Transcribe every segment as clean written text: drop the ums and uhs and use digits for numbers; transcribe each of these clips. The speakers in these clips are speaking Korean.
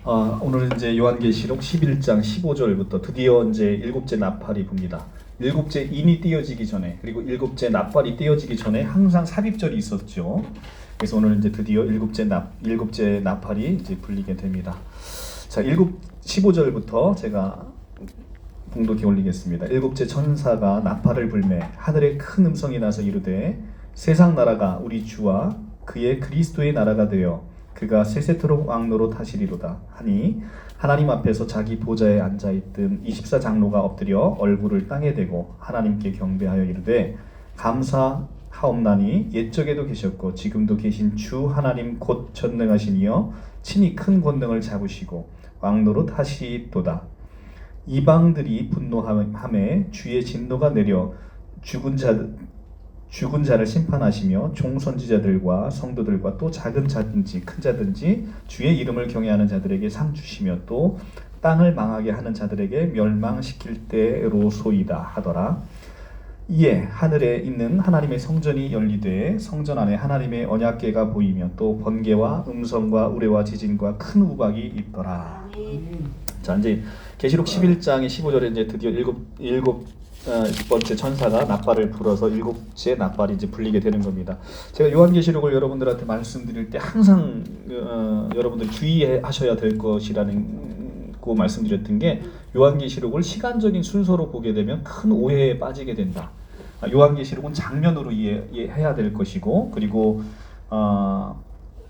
오늘은 이제 요한계시록 11장 15절부터 드디어 이제 일곱째 나팔이 붑니다. 일곱째 인이 띄어지기 전에, 그리고 일곱째 나팔이 띄어지기 전에 항상 삽입절이 있었죠. 그래서 오늘 이제 드디어 일곱째 나팔이 이제 불리게 됩니다. 자, 15절부터 제가 봉독해 올리겠습니다. 일곱째 천사가 나팔을 불매 하늘에 큰 음성이 나서 이르되 세상 나라가 우리 주와 그의 그리스도의 나라가 되어 그가 세세토록 왕노로 타시리로다 하니 하나님 앞에서 자기 보좌에 앉아있던 24장로가 엎드려 얼굴을 땅에 대고 하나님께 경배하여 이르되 감사하옵나니 옛적에도 계셨고 지금도 계신 주 하나님 곧 전능하신 이여 친히 큰 권능을 잡으시고 왕노로 타시도다. 이방들이 분노함에 주의 진노가 내려 죽은 자를 심판하시며 종선지자들과 성도들과 또 작은 자든지 큰 자든지 주의 이름을 경외하는 자들에게 상 주시며 또 땅을 망하게 하는 자들에게 멸망시킬 때로소이다 하더라. 이에 하늘에 있는 하나님의 성전이 열리되 성전 안에 하나님의 언약궤가 보이며 또 번개와 음성과 우레와 지진과 큰 우박이 있더라. 자, 이제 계시록 11장의 15절에 이제 드디어 일곱 번째 천사가 나팔을 불어서 일곱째 나팔이 이제 불리게 되는 겁니다. 제가 요한계시록을 여러분들한테 말씀드릴 때 항상 여러분들이 주의하셔야 될 것이라는 거 말씀드렸던 게 요한계시록을 시간적인 순서로 보게 되면 큰 오해에 빠지게 된다. 요한계시록은 장면으로 이해해야 될 것이고, 그리고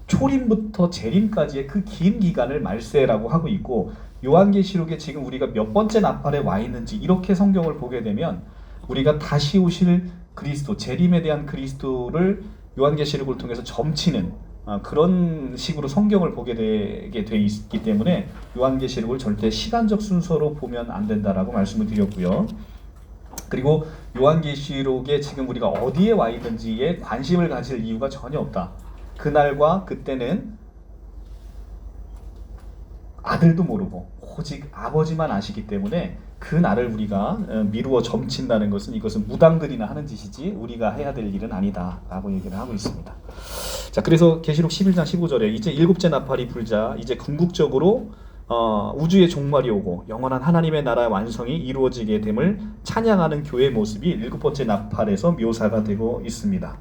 초림부터 재림까지의 그 긴 기간을 말세라고 하고 있고, 요한계시록에 지금 우리가 몇 번째 나팔에 와 있는지 이렇게 성경을 보게 되면 우리가 다시 오실 그리스도, 재림에 대한 그리스도를 요한계시록을 통해서 점치는 그런 식으로 성경을 보게 되게 돼 있기 때문에 요한계시록을 절대 시간적 순서로 보면 안 된다라고 말씀을 드렸고요. 그리고 요한계시록에 지금 우리가 어디에 와 있는지에 관심을 가질 이유가 전혀 없다. 그날과 그때는 아들도 모르고 오직 아버지만 아시기 때문에 그 날을 우리가 미루어 점친다는 것은 이것은 무당들이나 하는 짓이지 우리가 해야 될 일은 아니다 라고 얘기를 하고 있습니다. 자, 그래서 계시록 11장 15절에 이제 일곱째 나팔이 불자 이제 궁극적으로 우주의 종말이 오고 영원한 하나님의 나라의 완성이 이루어지게 됨을 찬양하는 교회의 모습이 일곱 번째 나팔에서 묘사가 되고 있습니다.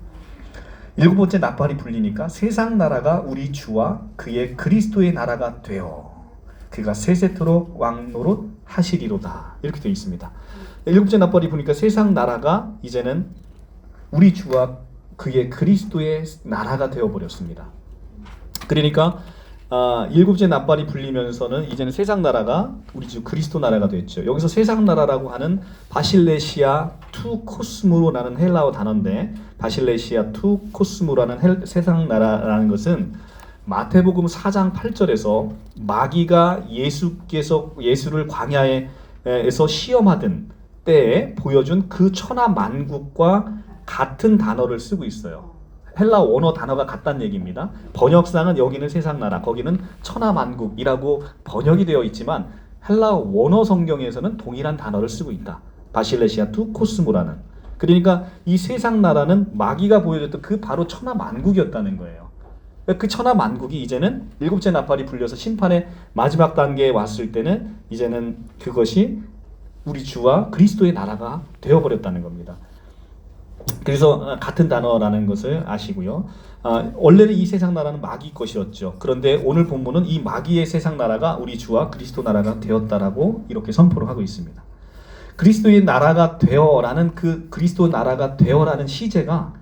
일곱 번째 나팔이 불리니까 세상 나라가 우리 주와 그의 그리스도의 나라가 되어 그가 세세토록 왕노릇 하시리로다 이렇게 되어 있습니다. 일곱째 나팔이 보니까 세상 나라가 이제는 우리 주와 그의 그리스도의 나라가 되어버렸습니다. 그러니까 일곱째 나팔이 불리면서는 이제는 세상 나라가 우리 주 그리스도 나라가 됐죠. 여기서 세상 나라라고 하는 바실레시아 투 코스모라는 헬라어 단어인데, 바실레시아 투 코스모라는 세상 나라라는 것은 마태복음 4장 8절에서 마귀가 예수를 광야에서 시험하던 때에 보여준 그 천하 만국과 같은 단어를 쓰고 있어요. 헬라 원어 단어가 같다는 얘기입니다. 번역상은 여기는 세상 나라, 거기는 천하 만국이라고 번역이 되어 있지만 헬라 원어 성경에서는 동일한 단어를 쓰고 있다. 바실레시아 투 코스모라는. 그러니까 이 세상 나라는 마귀가 보여줬던 그 바로 천하 만국이었다는 거예요. 그 천하 만국이 이제는 일곱째 나팔이 불려서 심판의 마지막 단계에 왔을 때는 이제는 그것이 우리 주와 그리스도의 나라가 되어버렸다는 겁니다. 그래서 같은 단어라는 것을 아시고요. 원래는 이 세상 나라는 마귀 것이었죠. 그런데 오늘 본문은 이 마귀의 세상 나라가 우리 주와 그리스도 나라가 되었다라고 이렇게 선포를 하고 있습니다. 그리스도의 나라가 되어라는 그 그리스도 나라가 되어라는 시제가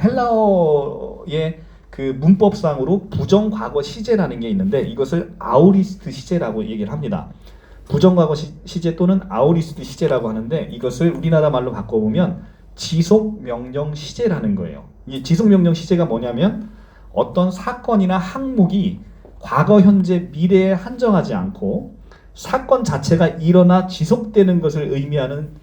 헬라어의 그 문법상으로 부정과거 시제라는 게 있는데 이것을 아우리스트 시제라고 얘기를 합니다. 부정과거 시제 또는 아우리스트 시제라고 하는데 이것을 우리나라 말로 바꿔보면 지속명령 시제라는 거예요. 이 지속명령 시제가 뭐냐면 어떤 사건이나 항목이 과거, 현재, 미래에 한정하지 않고 사건 자체가 일어나 지속되는 것을 의미하는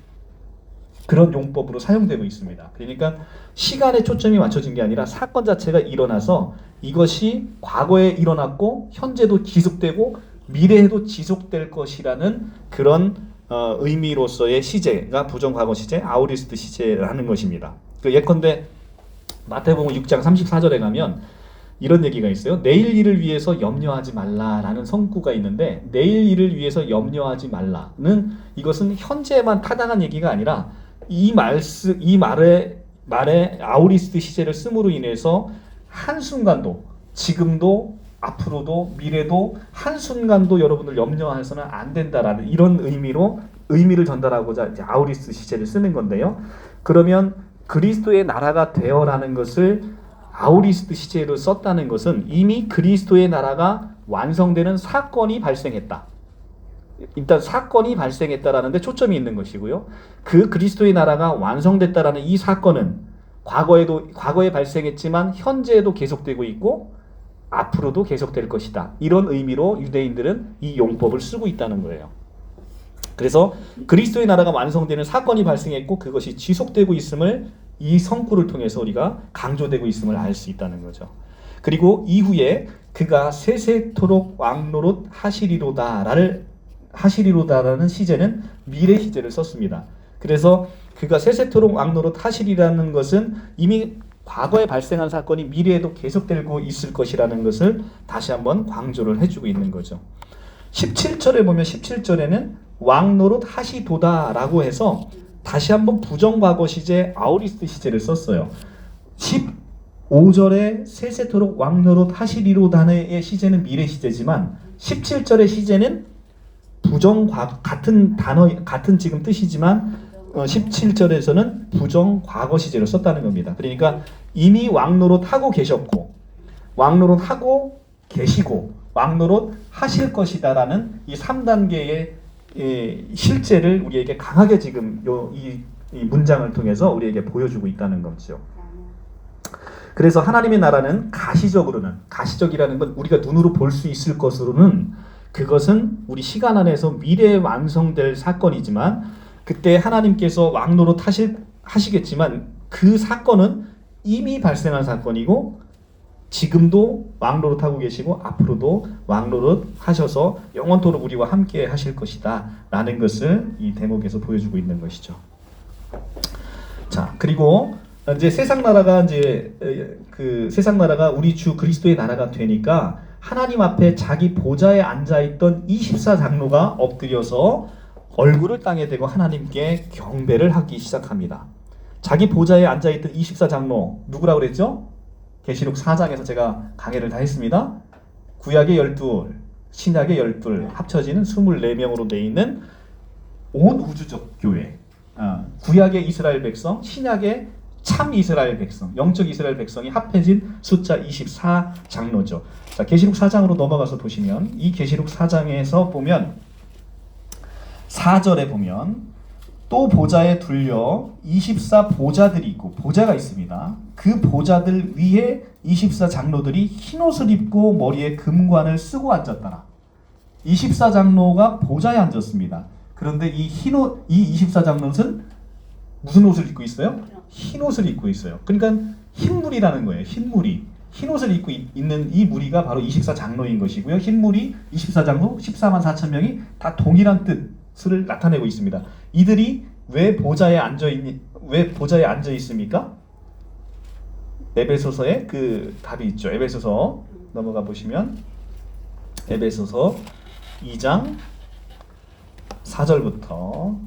그런 용법으로 사용되고 있습니다. 그러니까 시간에 초점이 맞춰진 게 아니라 사건 자체가 일어나서 이것이 과거에 일어났고 현재도 지속되고 미래에도 지속될 것이라는 그런 의미로서의 시제가 부정과거 시제, 아우리스트 시제라는 것입니다. 예컨대 마태복음 6장 34절에 가면 이런 얘기가 있어요. 내일 일을 위해서 염려하지 말라라는 성구가 있는데, 내일 일을 위해서 염려하지 말라는 이것은 현재에만 타당한 얘기가 아니라 이 말에 아우리스트 시제를 씀으로 인해서 한순간도, 지금도, 앞으로도, 미래도 한순간도 여러분을 염려해서는 안 된다라는 이런 의미를 전달하고자 이제 아우리스트 시제를 쓰는 건데요. 그러면 그리스도의 나라가 되어라는 것을 아우리스트 시제로 썼다는 것은 이미 그리스도의 나라가 완성되는 사건이 발생했다. 일단 사건이 발생했다라는 데 초점이 있는 것이고요. 그 그리스도의 나라가 완성됐다라는 이 사건은 과거에 발생했지만 현재에도 계속되고 있고 앞으로도 계속될 것이다. 이런 의미로 유대인들은 이 용법을 쓰고 있다는 거예요. 그래서 그리스도의 나라가 완성되는 사건이 발생했고 그것이 지속되고 있음을 이 성구를 통해서 우리가 강조되고 있음을 알 수 있다는 거죠. 그리고 이후에 그가 세세토록 왕노릇 하시리로다라는 시제는 미래 시제를 썼습니다. 그래서 그가 세세토록 왕노릇 하시리라는 것은 이미 과거에 발생한 사건이 미래에도 계속되고 있을 것이라는 것을 다시 한번 강조를 해주고 있는 거죠. 17절에 보면 17절에는 왕노릇 하시도다라고 해서 다시 한번 부정과거 시제 아우리스트 시제를 썼어요. 15절에 세세토록 왕노릇 하시리로다의 시제는 미래 시제지만 17절의 시제는 같은 지금 뜻이지만 17절에서는 부정과거 시제로 썼다는 겁니다. 그러니까 이미 왕노릇 하고 계셨고 왕노릇 하고 계시고 왕노릇 하실 것이다라는 이 3단계의 실제를 우리에게 강하게 지금 이 문장을 통해서 우리에게 보여주고 있다는 거죠. 그래서 하나님의 나라는 가시적이라는 건 우리가 눈으로 볼 수 있을 것으로는 그것은 우리 시간 안에서 미래에 완성될 사건이지만 그때 하나님께서 왕노릇 하시겠지만 그 사건은 이미 발생한 사건이고 지금도 왕노릇하고 계시고 앞으로도 왕노릇 하셔서 영원토록 우리와 함께 하실 것이다 라는 것을 이 대목에서 보여주고 있는 것이죠. 자, 그리고 이제 세상 나라가 우리 주 그리스도의 나라가 되니까 하나님 앞에 자기 보좌에 앉아 있던 24장로가 엎드려서 얼굴을 땅에 대고 하나님께 경배를 하기 시작합니다. 자기 보좌에 앉아 있던 24장로 누구라고 그랬죠? 계시록 4장에서 제가 강해를 다 했습니다. 구약의 12, 신약의 12 합쳐지는 24명으로 되어 있는 온 우주적 교회, 구약의 이스라엘 백성, 신약의 참 이스라엘 백성, 영적 이스라엘 백성이 합해진 숫자 24장로죠. 자, 계시록 4장으로 넘어가서 보시면 이 계시록 4장에서 보면 4절에 보면 또 보좌에 둘려 24보좌들이 있고 보좌가 있습니다. 그 보좌들 위에 24장로들이 흰옷을 입고 머리에 금관을 쓰고 앉았더라. 24장로가 보좌에 앉았습니다. 그런데 이 24장로는 무슨 옷을 입고 있어요? 흰옷을 입고 있어요. 그러니까 흰무리라는 거예요. 흰옷을 입고 있는 이 무리가 바로 24장로인 것이고요. 흰무리 24장로 14만 4천 명이 다 동일한 뜻을 나타내고 있습니다. 이들이 왜 보좌에 앉아 있습니까? 에베소서에 그 답이 있죠. 에베소서 넘어가 보시면 에베소서 2장 4절부터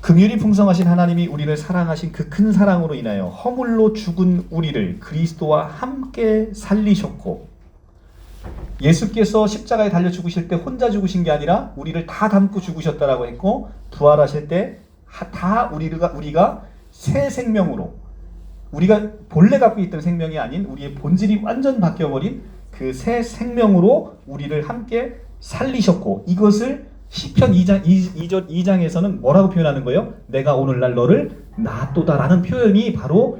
긍휼이 풍성하신 하나님이 우리를 사랑하신 그 큰 사랑으로 인하여 허물로 죽은 우리를 그리스도와 함께 살리셨고, 예수께서 십자가에 달려 죽으실 때 혼자 죽으신 게 아니라 우리를 다 담고 죽으셨다라고 했고, 부활하실 때 다 우리가 새 생명으로, 우리가 본래 갖고 있던 생명이 아닌 우리의 본질이 완전 바뀌어버린 그 새 생명으로 우리를 함께 살리셨고, 이것을 시편 2장에서는 뭐라고 표현하는 거예요? 내가 오늘날 너를 낳았도다라는 표현이 바로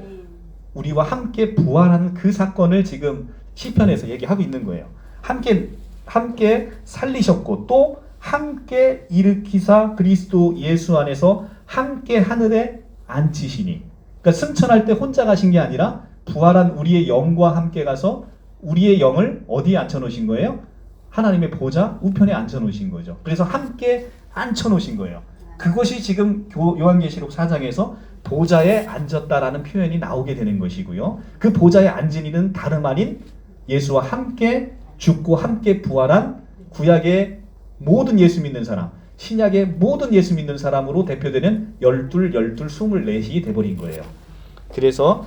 우리와 함께 부활한 그 사건을 지금 시편에서 얘기하고 있는 거예요. 함께 살리셨고 또 함께 일으키사 그리스도 예수 안에서 함께 하늘에 앉히시니, 그러니까 승천할 때 혼자 가신 게 아니라 부활한 우리의 영과 함께 가서 우리의 영을 어디에 앉혀놓으신 거예요? 하나님의 보좌 우편에 앉혀놓으신 거죠. 그래서 함께 앉혀놓으신 거예요. 그것이 지금 요한계시록 4장에서 보좌에 앉았다라는 표현이 나오게 되는 것이고요. 그 보좌에 앉은 이는 다름 아닌 예수와 함께 죽고 함께 부활한 구약의 모든 예수 믿는 사람, 신약의 모든 예수 믿는 사람으로 대표되는 24이 돼버린 거예요. 그래서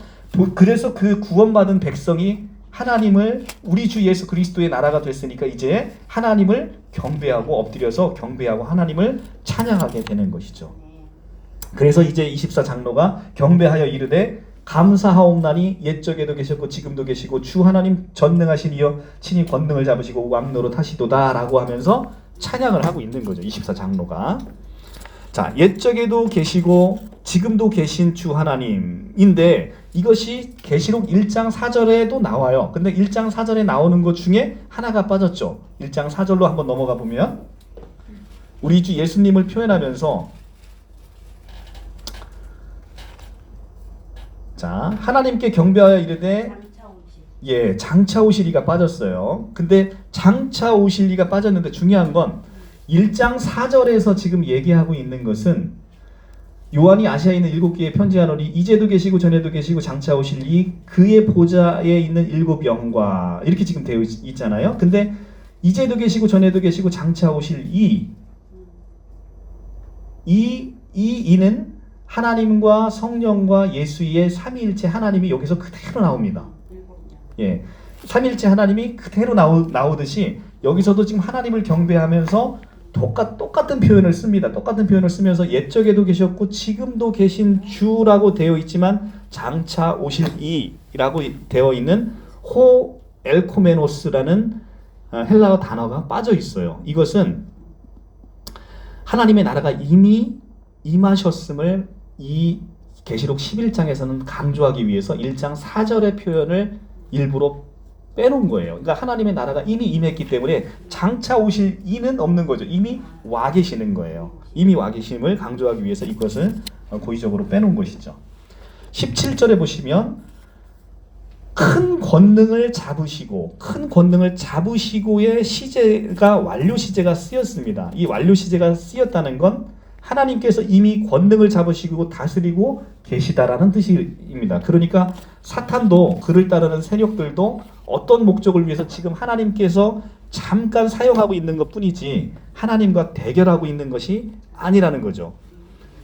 그 구원받은 백성이 하나님을, 우리 주 예수 그리스도의 나라가 됐으니까 이제 하나님을 경배하고 엎드려서 경배하고 하나님을 찬양하게 되는 것이죠. 그래서 이제 24장로가 경배하여 이르되 감사하옵나니 옛적에도 계셨고 지금도 계시고 주 하나님 전능하신 이여 친히 권능을 잡으시고 왕노로 타시도다 라고 하면서 찬양을 하고 있는 거죠. 24장로가. 자, 옛적에도 계시고 지금도 계신 주 하나님인데 이것이 계시록 1장 4절에도 나와요. 근데 1장 4절에 나오는 것 중에 하나가 빠졌죠. 1장 4절로 한번 넘어가 보면 우리 주 예수님을 표현하면서 자, 하나님께 경배하여 이르되 장차 오실 이가 빠졌어요. 근데 장차 오실 이가 빠졌는데 중요한 건 1장 4절에서 지금 얘기하고 있는 것은 요한이 아시아에 있는 7교회에 편지하노니 이제도 계시고 전에도 계시고 장차 오실 이 그의 보좌에 있는 7영과 이렇게 지금 되어 있잖아요. 근데 이제도 계시고 전에도 계시고 장차 오실 이는 하나님과 성령과 예수의 삼위일체 하나님이 여기서 그대로 나옵니다. 예, 삼위일체 하나님이 그대로 나오듯이 여기서도 지금 하나님을 경배하면서 똑같은 표현을 씁니다. 똑같은 표현을 쓰면서 옛적에도 계셨고 지금도 계신 주라고 되어 있지만 장차 오실 이라고 되어 있는 호 엘코메노스라는 헬라어 단어가 빠져 있어요. 이것은 하나님의 나라가 이미 임하셨음을 이 계시록 11장에서는 강조하기 위해서 1장 4절의 표현을 일부러 빼놓은 거예요. 그러니까 하나님의 나라가 이미 임했기 때문에 장차 오실 이는 없는 거죠. 이미 와 계시는 거예요. 이미 와 계심을 강조하기 위해서 이것을 고의적으로 빼놓은 것이죠. 17절에 보시면 큰 권능을 잡으시고의 시제가 완료 시제가 쓰였습니다. 이 완료 시제가 쓰였다는 건 하나님께서 이미 권능을 잡으시고 다스리고 계시다라는 뜻입니다. 그러니까 사탄도 그를 따르는 세력들도 어떤 목적을 위해서 지금 하나님께서 잠깐 사용하고 있는 것 뿐이지 하나님과 대결하고 있는 것이 아니라는 거죠.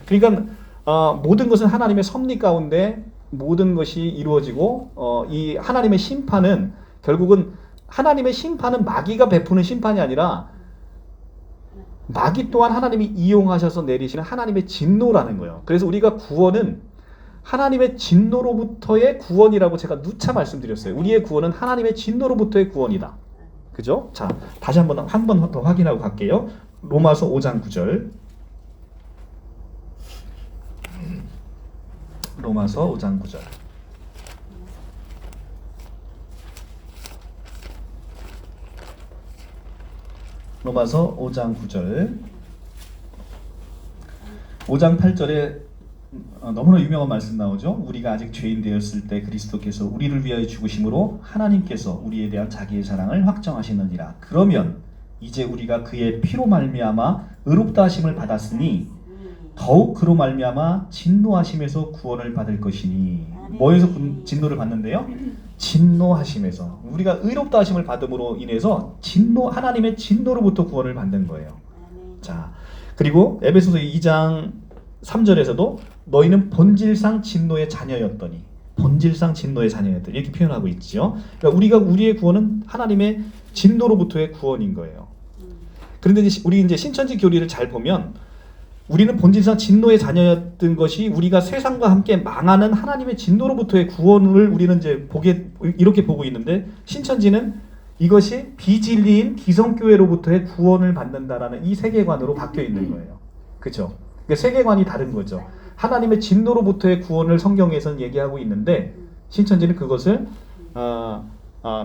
그러니까 모든 것은 하나님의 섭리 가운데 모든 것이 이루어지고 이 하나님의 심판은 결국은 하나님의 심판은 마귀가 베푸는 심판이 아니라 마귀 또한 하나님이 이용하셔서 내리시는 하나님의 진노라는 거예요. 그래서 우리가 구원은 하나님의 진노로부터의 구원이라고 제가 누차 말씀드렸어요. 우리의 구원은 하나님의 진노로부터의 구원이다. 그죠? 자, 다시 한 번 더 확인하고 갈게요. 로마서 5장 9절. 로마서 5장 9절. 로마서 5장 9절. 5장 8절에 너무나 유명한 말씀 나오죠. 우리가 아직 죄인 되었을 때 그리스도께서 우리를 위하여 죽으심으로 하나님께서 우리에 대한 자기의 사랑을 확정하시느니라. 그러면 이제 우리가 그의 피로 말미암아 의롭다 하심을 받았으니 더욱 그로 말미암아 진노하심에서 구원을 받을 것이니. 뭐에서 진노를 받는데요? 진노하심에서. 우리가 의롭다 하심을 받음으로 인해서 하나님의 진노로부터 구원을 받는 거예요. 자, 그리고 에베소서 2장 3절에서도 너희는 본질상 진노의 자녀였더니 이렇게 표현하고 있죠. 그러니까 우리의 구원은 하나님의 진노로부터의 구원인 거예요. 그런데 우리 이제 신천지 교리를 잘 보면 우리는 본질상 진노의 자녀였던 것이 우리가 세상과 함께 망하는 하나님의 진노로부터의 구원을 우리는 이제 이렇게 보고 있는데 신천지는 이것이 비진리인 기성교회로부터의 구원을 받는다라는 이 세계관으로 바뀌어 있는 거예요. 그렇죠? 그러니까 세계관이 다른 거죠. 하나님의 진노로부터의 구원을 성경에서는 얘기하고 있는데 신천지는 그것을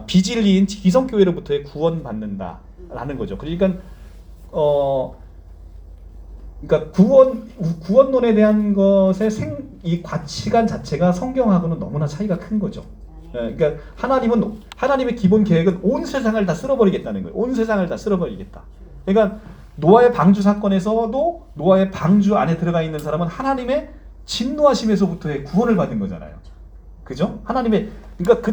비진리인 기성교회로부터의 구원받는다라는 거죠. 그러니까 구원론에 대한 것의 이 가치관 자체가 성경하고는 너무나 차이가 큰 거죠. 그러니까 하나님의 기본 계획은 온 세상을 다 쓸어버리겠다는 거예요. 온 세상을 다 쓸어버리겠다. 그러니까 노아의 방주 사건에서도 노아의 방주 안에 들어가 있는 사람은 하나님의 진노하심에서부터의 구원을 받은 거잖아요. 그죠? 하나님의 그러니까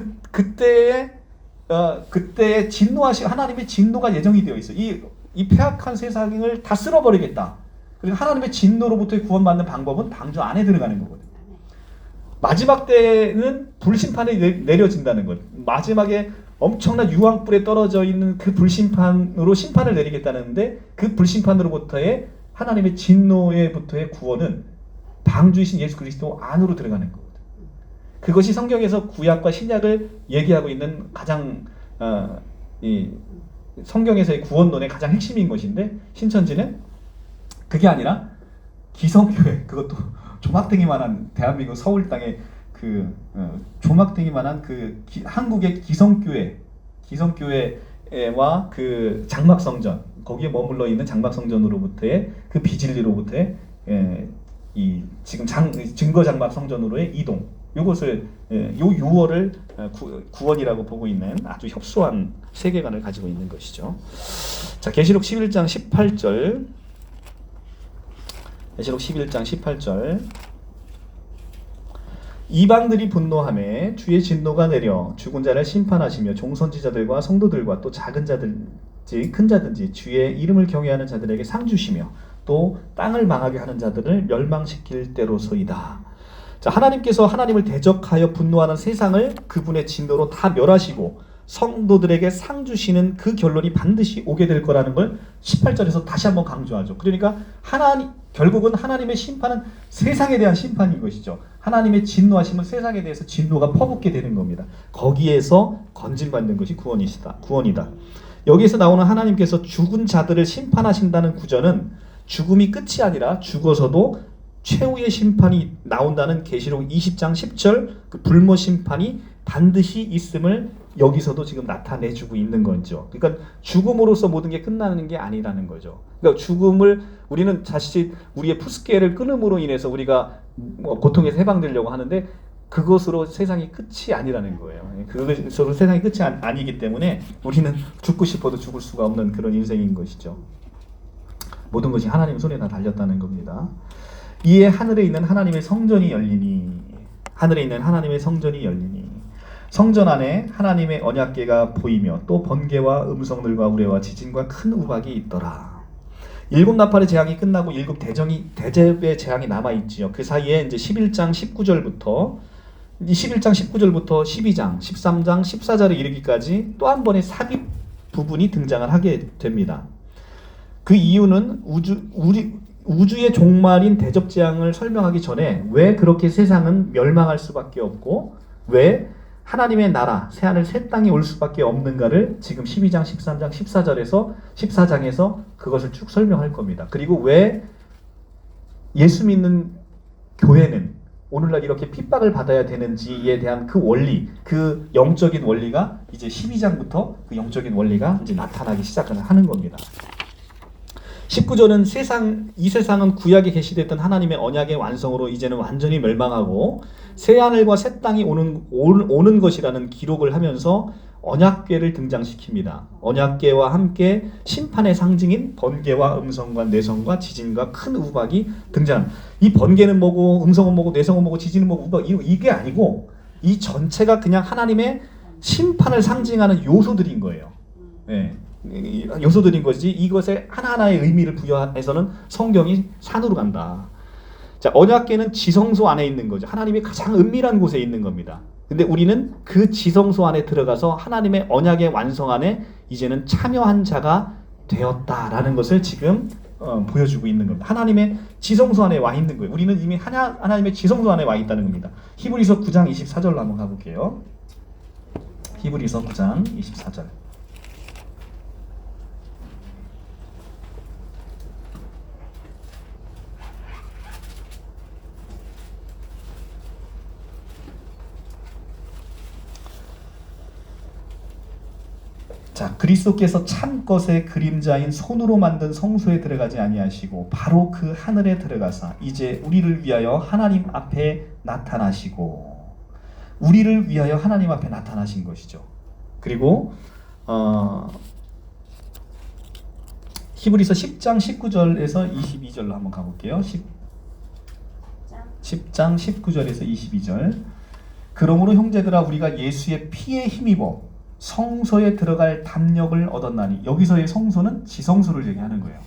그때의 진노하심 하나님의 진노가 예정이 되어 있어요. 이 폐악한 세상을 다 쓸어버리겠다. 그리고 하나님의 진노로부터의 구원받는 방법은 방주 안에 들어가는 거거든요. 마지막 때는 불심판이 내려진다는 것. 마지막에 엄청난 유황불에 떨어져 있는 그 불심판으로 심판을 내리겠다는데 그 불심판으로부터의 하나님의 진노에부터의 구원은 방주이신 예수 그리스도 안으로 들어가는 거거든요. 그것이 성경에서 구약과 신약을 얘기하고 있는 가장 이 성경에서의 구원론의 가장 핵심인 것인데 신천지는 그게 아니라 기성교회 그것도 조막대기만한 대한민국 서울 땅에 그 조막대기만한 한국의 기성교회와 그 장막성전 거기에 머물러 있는 장막성전으로부터의 그 비진리로부터의 이 지금 증거 장막성전으로의 이동 요것을 요 유월을 구원이라고 보고 있는 아주 협소한 세계관을 가지고 있는 것이죠. 자, 계시록 11장 18절. 계시록 11장 18절. 이방들이 분노하매 주의 진노가 내려 죽은 자를 심판하시며 종선지자들과 성도들과 또 작은 자든지 큰 자든지 주의 이름을 경외하는 자들에게 상 주시며 또 땅을 망하게 하는 자들을 멸망시킬 때로소이다. 자, 하나님께서 하나님을 대적하여 분노하는 세상을 그분의 진노로 다 멸하시고 성도들에게 상 주시는 그 결론이 반드시 오게 될 거라는 걸 18절에서 다시 한번 강조하죠. 그러니까 결국은 하나님의 심판은 세상에 대한 심판인 것이죠. 하나님의 진노하심은 세상에 대해서 진노가 퍼붓게 되는 겁니다. 거기에서 건진받는 것이 구원이다. 여기에서 나오는 하나님께서 죽은 자들을 심판하신다는 구절은 죽음이 끝이 아니라 죽어서도 최후의 심판이 나온다는 계시록 20장 10절 그 불모 심판이 반드시 있음을 여기서도 지금 나타내주고 있는 거죠. 그러니까 죽음으로써 모든 게 끝나는 게 아니라는 거죠. 그러니까 죽음을 우리는 자칫 우리의 푸스케를 끊음으로 인해서 우리가 고통에서 해방되려고 하는데 그것으로 세상이 끝이 아니라는 거예요. 그것으로 세상이 끝이 아니기 때문에 우리는 죽고 싶어도 죽을 수가 없는 그런 인생인 것이죠. 모든 것이 하나님 손에 다 달렸다는 겁니다. 이에 하늘에 있는 하나님의 성전이 열리니 성전 안에 하나님의 언약궤가 보이며 또 번개와 음성들과 우레와 지진과 큰 우박이 있더라. 7 나팔의 재앙이 끝나고 7 대접의 재앙이 남아있지요. 그 사이에 이제 11장 19절부터 12장, 13장, 14절에 이르기까지 또 한 번의 삽입 부분이 등장을 하게 됩니다. 그 이유는 우주의 종말인 대접재앙을 설명하기 전에 왜 그렇게 세상은 멸망할 수밖에 없고 왜 하나님의 나라, 새하늘 새 땅이 올 수밖에 없는가를 지금 12장, 13장, 14장에서 그것을 쭉 설명할 겁니다. 그리고 왜 예수 믿는 교회는 오늘날 이렇게 핍박을 받아야 되는지에 대한 그 원리, 그 영적인 원리가 이제 12장부터 그 영적인 원리가 이제 나타나기 시작하는 겁니다. 19절은 이 세상은 구약에 계시됐던 하나님의 언약의 완성으로 이제는 완전히 멸망하고 새하늘과 새 땅이 오는 것이라는 기록을 하면서 언약궤를 등장시킵니다. 언약궤와 함께 심판의 상징인 번개와 음성과 내성과 지진과 큰 우박이 등장. 이 번개는 뭐고 음성은 뭐고 내성은 뭐고 지진은 뭐고 우박 이게 아니고 이 전체가 그냥 하나님의 심판을 상징하는 요소들인 거예요. 네. 요소들인 것이지 이것에 하나하나의 의미를 부여해서는 성경이 산으로 간다. 자, 언약궤는 지성소 안에 있는 거죠. 하나님이 가장 은밀한 곳에 있는 겁니다. 근데 우리는 그 지성소 안에 들어가서 하나님의 언약의 완성 안에 이제는 참여한 자가 되었다라는 것을 지금 보여주고 있는 겁니다. 하나님의 지성소 안에 와 있는 거예요. 우리는 이미 하나님의 지성소 안에 와 있다는 겁니다. 히브리서 9장 24절로 한번 가볼게요. 히브리서 9장 24절. 자, 그리스도께서 참 것의 그림자인 손으로 만든 성소에 들어가지 아니하시고 바로 그 하늘에 들어가사 이제 우리를 위하여 하나님 앞에 나타나시고 우리를 위하여 하나님 앞에 나타나신 것이죠. 그리고 히브리서 10장 19절에서 22절로 한번 가볼게요. 10장 10장 19절에서 22절. 그러므로 형제들아 우리가 예수의 피에 힘입어 성소에 들어갈 담력을 얻었나니, 여기서의 성소는 지성소를 얘기하는 거예요.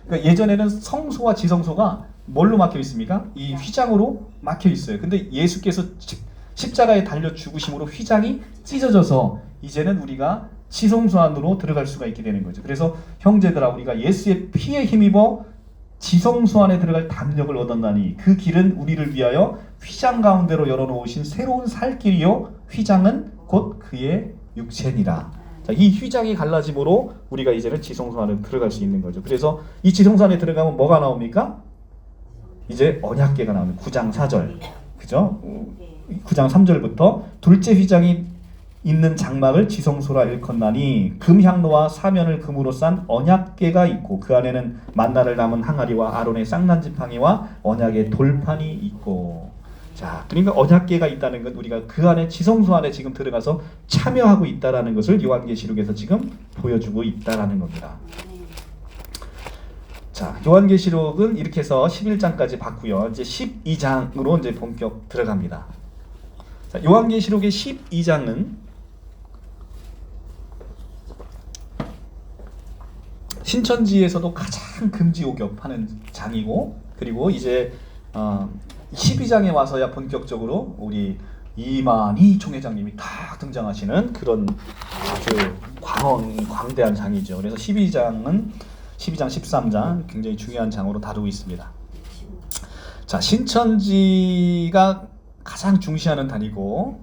그러니까 예전에는 성소와 지성소가 뭘로 막혀 있습니까? 이 휘장으로 막혀 있어요. 근데 예수께서 십자가에 달려 죽으심으로 휘장이 찢어져서 이제는 우리가 지성소 안으로 들어갈 수가 있게 되는 거죠. 그래서 형제들아 우리가 예수의 피에 힘입어 지성소 안에 들어갈 담력을 얻었나니 그 길은 우리를 위하여 휘장 가운데로 열어놓으신 새로운 살 길이요 휘장은 곧 그의 육체니라. 자, 이 휘장이 갈라짐으로 우리가 이제는 지성소 안에 들어갈 수 있는 거죠. 그래서 이 지성소 안에 들어가면 뭐가 나옵니까? 이제 언약궤가 나오는 9장 4절. 그죠? 9장 3절부터 둘째 휘장이 있는 장막을 지성소라 일컫나니 금향로와 사면을 금으로 싼 언약궤가 있고 그 안에는 만나를 담은 항아리와 아론의 쌍난 지팡이와 언약의 돌판이 있고. 자, 그러니까 언약궤가 있다는 건 우리가 그 안에 지성소 안에 지금 들어가서 참여하고 있다라는 것을 요한계시록에서 지금 보여주고 있다라는 겁니다. 자, 요한계시록은 이렇게 해서 11장까지 봤고요. 이제 12장으로 이제 본격 들어갑니다. 자, 요한계시록의 12장은 신천지에서도 가장 금지옥엽하는 장이고, 그리고 이제 12장에 와서야 본격적으로 우리 이만희 총회장님이 딱 등장하시는 그런 아주 광대한 장이죠. 그래서 12장, 13장 굉장히 중요한 장으로 다루고 있습니다. 자, 신천지가 가장 중시하는 단이고,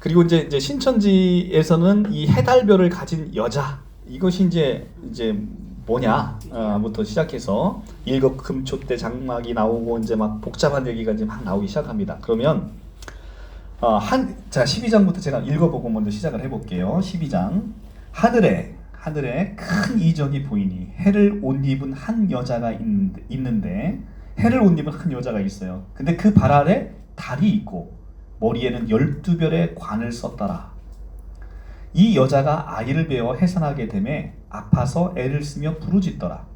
그리고 이제 신천지에서는 이 해달별을 가진 여자, 이것이 이제 뭐냐부터 시작해서 일곱금초대 장막이 나오고 이제 막 복잡한 얘기가 이제 막 나오기 시작합니다. 그러면 자 12장부터 제가 읽어보고 먼저 시작을 해볼게요. 12장. 하늘에 큰 이적이 보이니 해를 옷 입은 한 여자가 있는데, 해를 옷 입은 한 여자가 있어요. 근데 그 발 아래 달이 있고 머리에는 12별의 관을 썼더라. 이 여자가 아이를 베어 해산하게 되매 아파서 애를 쓰며 부르짖더라.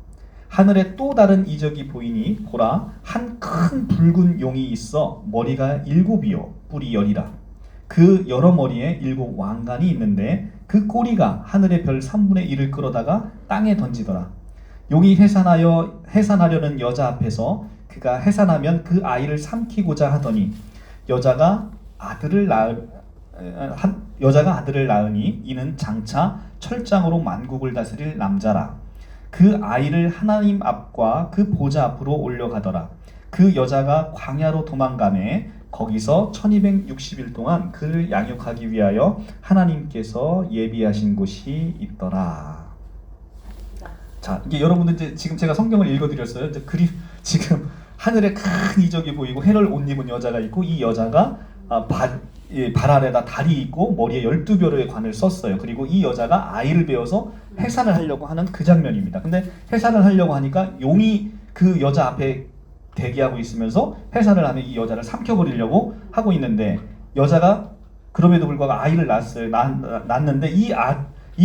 하늘에 또 다른 이적이 보이니 보라, 한 큰 붉은 용이 있어 머리가 7이요 뿔이 10이라. 그 여러 머리에 7 왕관이 있는데 그 꼬리가 하늘의 별 3분의 1을 끌어다가 땅에 던지더라. 용이 해산하려는 여자 앞에서 그가 해산하면 그 아이를 삼키고자 하더니 여자가 아들을 낳으니 이는 장차 철장으로 만국을 다스릴 남자라. 그 아이를 하나님 앞과 그 보좌 앞으로 올려가더라. 그 여자가 광야로 도망가매 거기서 1260일 동안 그를 양육하기 위하여 하나님께서 예비하신 곳이 있더라. 자, 이게 여러분들 이제 지금 제가 성경을 읽어드렸어요. 이제 지금 하늘에 큰 이적이 보이고 해를 옷 입은 여자가 있고, 이 여자가 발 아래다 달이 있고 머리에 12별의 관을 썼어요. 그리고 이 여자가 아이를 베어서 해산을 하려고 하는 그 장면입니다. 근데 해산을 하려고 하니까 용이 그 여자 앞에 대기하고 있으면서 해산을 하면 이 여자를 삼켜버리려고 하고 있는데, 여자가 그럼에도 불구하고 아이를 낳았어요. 낳았는데 이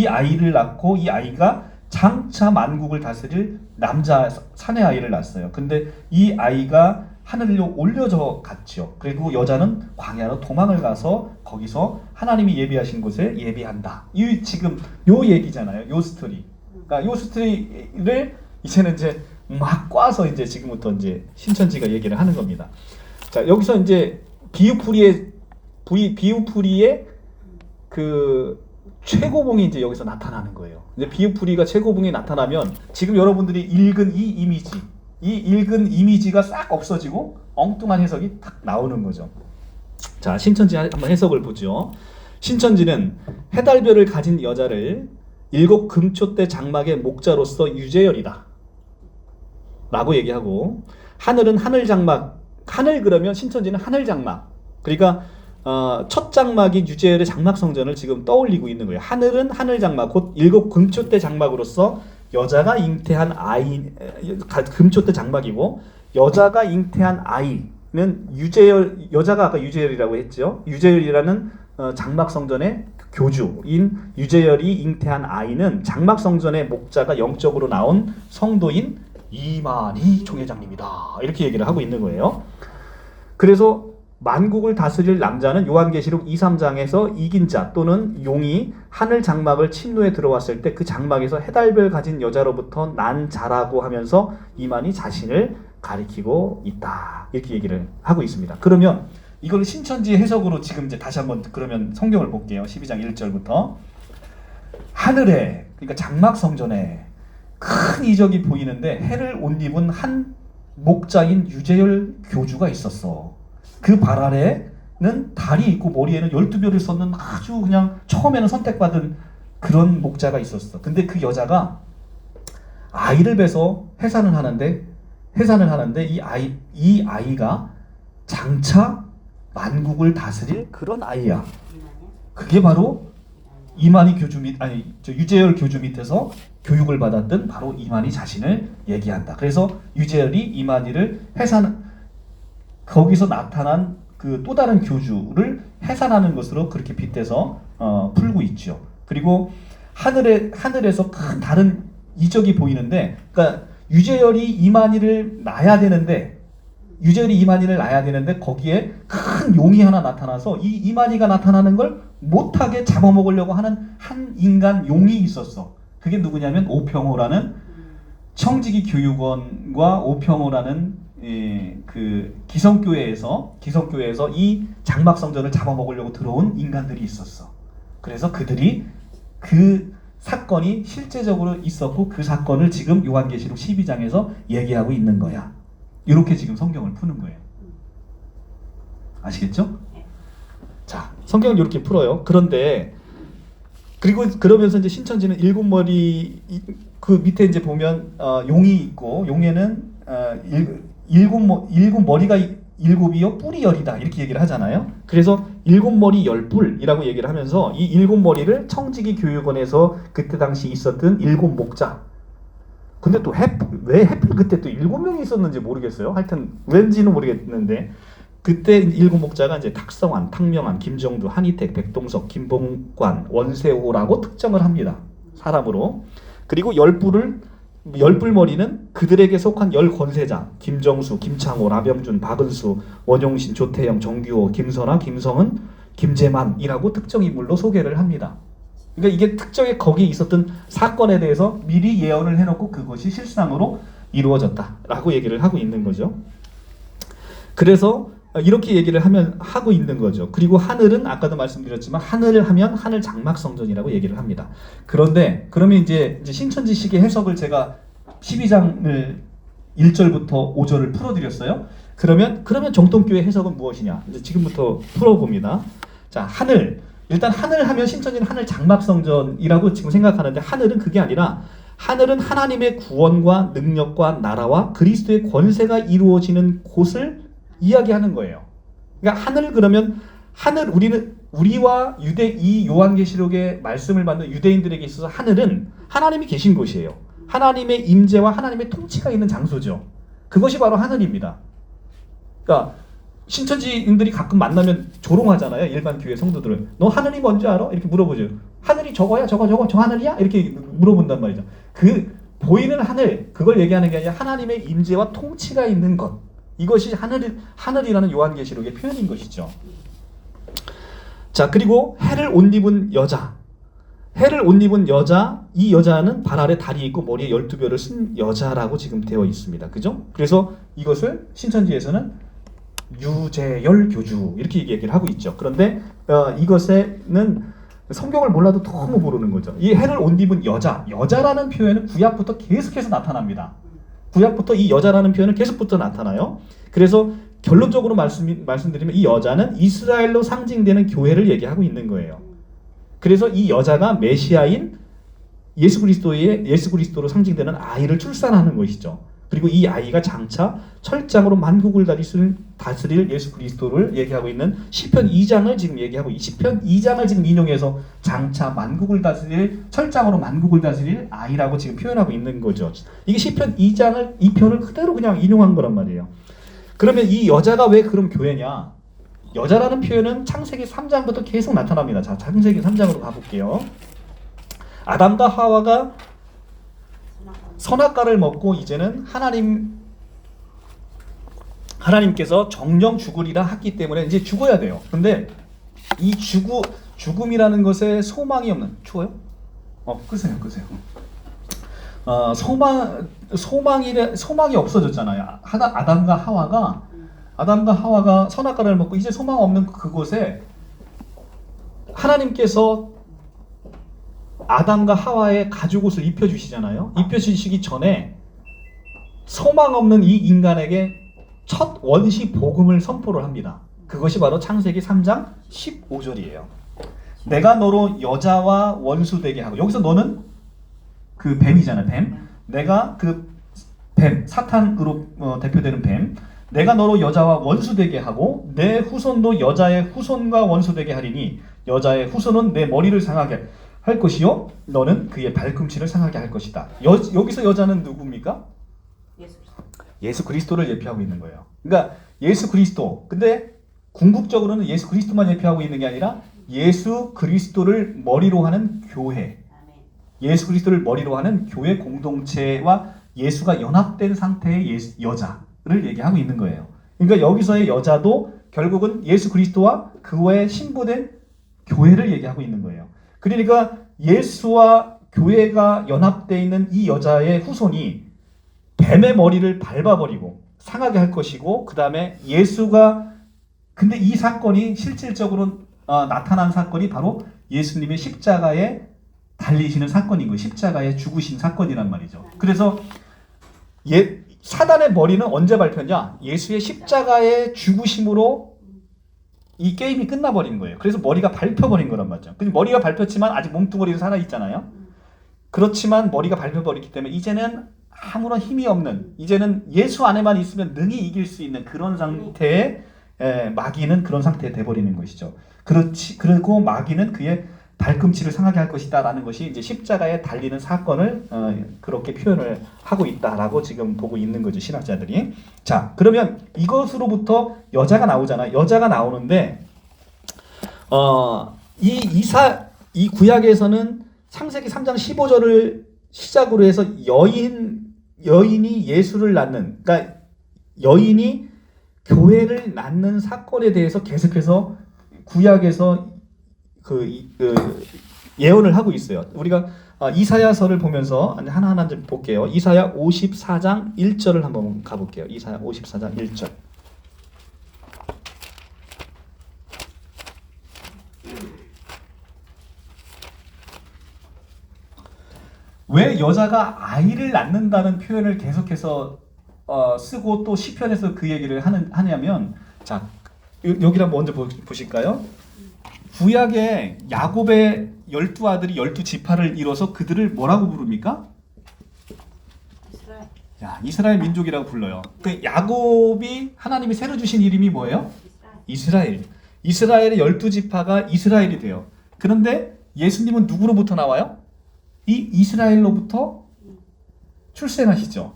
아이를 낳고 이 아이가 장차 만국을 다스릴 남자 사내 아이를 낳았어요. 근데 이 아이가 하늘로 올려져 갔죠. 그리고 여자는 광야로 도망을 가서 거기서 하나님이 예비하신 곳에 예비한다. 이 지금 요 얘기잖아요. 요 스토리. 그러니까 요 스토리를 이제는 이제 막 꽈서 이제 지금부터 이제 신천지가 얘기를 하는 겁니다. 자, 여기서 이제 비유풀이의 그 최고봉이 이제 여기서 나타나는 거예요. 이제 비유풀이가 최고봉이 나타나면 지금 여러분들이 읽은 이 이미지가 싹 없어지고 엉뚱한 해석이 딱 나오는 거죠. 자, 신천지 한번 해석을 보죠. 신천지는 해달별을 가진 여자를 7 금초대 장막의 목자로서 유재열이다 라고 얘기하고, 하늘은 하늘 장막, 하늘 그러면 신천지는 하늘 장막, 그러니까 첫 장막이 유재열의 장막 성전을 지금 떠올리고 있는 거예요. 하늘은 하늘 장막, 곧 7 금초대 장막으로서 여자가 잉태한 아이, 금초대 장막이고, 여자가 잉태한 아이는 유재열, 여자가 아까 유재열이라고 했죠. 유재열이라는 장막 성전의 교주인 유재열이 잉태한 아이는 장막 성전의 목자가 영적으로 나온 성도인 이만희 총회장님이다. 이렇게 얘기를 하고 있는 거예요. 그래서 만국을 다스릴 남자는 요한계시록 2, 3장에서 이긴 자 또는 용이 하늘 장막을 침노에 들어왔을 때 그 장막에서 해달별 가진 여자로부터 난 자라고 하면서 이만희 자신을 가리키고 있다. 이렇게 얘기를 하고 있습니다. 그러면 이걸 신천지 해석으로 지금 이제 다시 한번 그러면 성경을 볼게요. 12장 1절부터 하늘에 그러니까 장막 성전에 큰 이적이 보이는데 해를 옷 입은 한 목자인 유재열 교주가 있었어. 그 발 아래는 달이 있고 머리에는 12별을 쏟는 아주 그냥 처음에는 선택받은 그런 목자가 있었어. 근데 그 여자가 아이를 뵈서 해산을 하는데 이 아이가 장차 만국을 다스릴 그런 아이야. 그게 바로 이만희 교주 유재열 교주 밑에서 교육을 받았던 바로 이만희 자신을 얘기한다. 그래서 유재열이 이만희를 거기서 나타난 그 또 다른 교주를 해산하는 것으로 그렇게 빗대서 풀고 있죠. 그리고 하늘에서 큰 다른 이적이 보이는데, 그러니까 유재열이 이만희를 낳아야 되는데 거기에 큰 용이 하나 나타나서 이 이만희가 나타나는 걸 못하게 잡아먹으려고 하는 한 인간 용이 있었어. 그게 누구냐면 오평호라는 청지기 교육원과 오평호라는 그 기성교회에서 이 장막 성전을 잡아먹으려고 들어온 인간들이 있었어. 그래서 그들이 그 사건이 실제적으로 있었고 그 사건을 지금 요한계시록 12장에서 얘기하고 있는 거야. 이렇게 지금 성경을 푸는 거예요. 아시겠죠? 자, 성경을 이렇게 풀어요. 그런데 그러면서 이제 신천지는 일곱 머리 그 밑에 이제 보면 용이 있고 용에는 일곱 머리가 일곱이요 뿔이 열이다 이렇게 얘기를 하잖아요. 그래서 일곱 머리 열 뿔이라고 얘기를 하면서 이 일곱 머리를 청지기 교육원에서 그때 당시 있었던 일곱 목자. 근데 또 왜 해필 그때 또 일곱 명이 있었는지 모르겠어요. 하여튼 왠지는 모르겠는데 그때 일곱 목자가 이제 탁성환, 탁명환, 김정두, 한희택, 백동석, 김봉관, 원세호라고 특정을 합니다. 사람으로. 그리고 열뿔머리는 그들에게 속한 열 권세자 김정수, 김창호, 라병준, 박은수, 원용신, 조태영, 정규호, 김선아, 김성은, 김재만이라고 특정 인물로 소개를 합니다. 그러니까 이게 특정의 거기에 있었던 사건에 대해서 미리 예언을 해놓고 그것이 실상으로 이루어졌다라고 얘기를 하고 있는 거죠. 그래서 이렇게 얘기를 하고 있는 거죠. 그리고 하늘은 아까도 말씀드렸지만 하늘을 하면 하늘 장막 성전이라고 얘기를 합니다. 그런데 그러면 이제 신천지식의 해석을 제가 12장을 1절부터 5절을 풀어드렸어요. 그러면 정통교회 해석은 무엇이냐? 이제 지금부터 풀어봅니다. 자, 일단 하늘 하면 신천지는 하늘 장막 성전이라고 지금 생각하는데 하늘은 그게 아니라 하늘은 하나님의 구원과 능력과 나라와 그리스도의 권세가 이루어지는 곳을 이야기하는 거예요. 그러니까 하늘 그러면 우리와 이 요한계시록의 말씀을 받는 유대인들에게 있어서 하늘은 하나님이 계신 곳이에요. 하나님의 임재와 하나님의 통치가 있는 장소죠. 그것이 바로 하늘입니다. 그러니까 신천지인들이 가끔 만나면 조롱하잖아요. 일반 교회 성도들은. 너 하늘이 뭔지 알아? 이렇게 물어보죠. 하늘이 저거야? 저 하늘이야? 이렇게 물어본단 말이죠. 그 보이는 하늘, 그걸 얘기하는 게 아니라 하나님의 임재와 통치가 있는 것. 이것이 하늘이라는 요한계시록의 표현인 것이죠. 자, 그리고 해를 옷 입은 여자. 이 여자는 발 아래 달이 있고 머리에 12별을 쓴 여자라고 지금 되어 있습니다. 그죠? 그래서 이것을 신천지에서는 유재열 교주 이렇게 얘기를 하고 있죠. 그런데 이것에는 성경을 몰라도 너무 모르는 거죠. 이 해를 옷 입은 여자라는 표현은 구약부터 계속해서 나타납니다. 구약부터 이 여자라는 표현은 계속부터 나타나요. 그래서 결론적으로 말씀드리면 이 여자는 이스라엘로 상징되는 교회를 얘기하고 있는 거예요. 그래서 이 여자가 메시아인 예수 그리스도로 상징되는 아이를 출산하는 것이죠. 그리고 이 아이가 장차 철장으로 만국을 다스릴 예수 그리스도를 얘기하고 있는 시편 2장을 지금 얘기하고 시편 2장을 지금 인용해서 장차 철장으로 만국을 다스릴 아이라고 지금 표현하고 있는 거죠. 이게 시편 2장을 이 편을 그대로 그냥 인용한 거란 말이에요. 그러면 이 여자가 왜 그럼 교회냐? 여자라는 표현은 창세기 3장부터 계속 나타납니다. 자, 창세기 3장으로 가볼게요. 아담과 하와가 선악과를 먹고 이제는 하나님께서 정령 죽으리라 했기 때문에 이제 죽어야 돼요. 근데 이 죽음이라는 것에 소망이 없는, 추워요? 끄세요. 소망이 없어졌잖아요. 아담과 하와가 선악과를 먹고 이제 소망 없는 그곳에 하나님께서 아담과 하와의 가죽옷을 입혀주시잖아요. 입혀주시기 전에 소망 없는 이 인간에게 첫 원시 복음을 선포를 합니다. 그것이 바로 창세기 3장 15절이에요. 내가 너로 여자와 원수 되게 하고, 여기서 너는 그 뱀이잖아요. 뱀. 내가 그 뱀, 사탄으로 대표되는 뱀. 내가 너로 여자와 원수 되게 하고 내 후손도 여자의 후손과 원수 되게 하리니 여자의 후손은 내 머리를 상하게 할 것이요 너는 그의 발꿈치를 상하게 할 것이다. 여기서 여자는 누굽니까? 예수 그리스도를 예표하고 있는 거예요. 그러니까 예수 그리스도. 근데 궁극적으로는 예수 그리스도만 예표하고 있는 게 아니라 예수 그리스도를 머리로 하는 교회. 예수 그리스도를 머리로 하는 교회 공동체와 예수가 연합된 상태의 여자를 얘기하고 있는 거예요. 그러니까 여기서의 여자도 결국은 예수 그리스도와 그와의 신부된 교회를 얘기하고 있는 거예요. 그러니까 예수와 교회가 연합되어 있는 이 여자의 후손이 뱀의 머리를 밟아버리고 상하게 할 것이고, 그 다음에 근데 이 사건이 실질적으로 나타난 사건이 바로 예수님의 십자가에 달리시는 사건인 거예요. 십자가에 죽으신 사건이란 말이죠. 그래서 사단의 머리는 언제 밟혔냐? 예수의 십자가의 죽으심으로 이 게임이 끝나버린 거예요. 그래서 머리가 밟혀버린 거란 말이죠. 근데 머리가 밟혔지만 아직 몸뚱어리는 살아있잖아요. 그렇지만 머리가 밟혀버렸기 때문에 이제는 아무런 힘이 없는, 이제는 예수 안에만 있으면 능히 이길 수 있는 그런 상태에 마귀는 그런 상태에 돼버리는 것이죠. 그리고 마귀는 그의 발꿈치를 상하게 할 것이다 라는 것이 이제 십자가에 달리는 사건을 그렇게 표현을 하고 있다라고 지금 보고 있는 거죠, 신학자들이. 자, 그러면 이것으로부터 여자가 나오잖아요. 여자가 나오는데 이 구약에서는 창세기 3장 15절을 시작으로 해서 여인이 예수를 낳는, 그러니까 여인이 교회를 낳는 사건에 대해서 계속해서 구약에서 예언을 하고 있어요. 우리가 이사야서를 보면서 하나하나 좀 볼게요. 이사야 54장 1절을 한번 가볼게요. 이사야 54장 1절. 왜 여자가 아이를 낳는다는 표현을 계속해서 쓰고 또 시편에서 그 얘기를 하냐면, 자, 여기를 먼저 보실까요? 구약에 야곱의 12아들이 12지파를 이뤄서 그들을 뭐라고 부릅니까? 이스라엘 민족이라고 불러요. 그 야곱이 하나님이 새로 주신 이름이 뭐예요? 이스라엘. 이스라엘의 12지파가 이스라엘이 돼요. 그런데 예수님은 누구로부터 나와요? 이 이스라엘로부터 출생하시죠.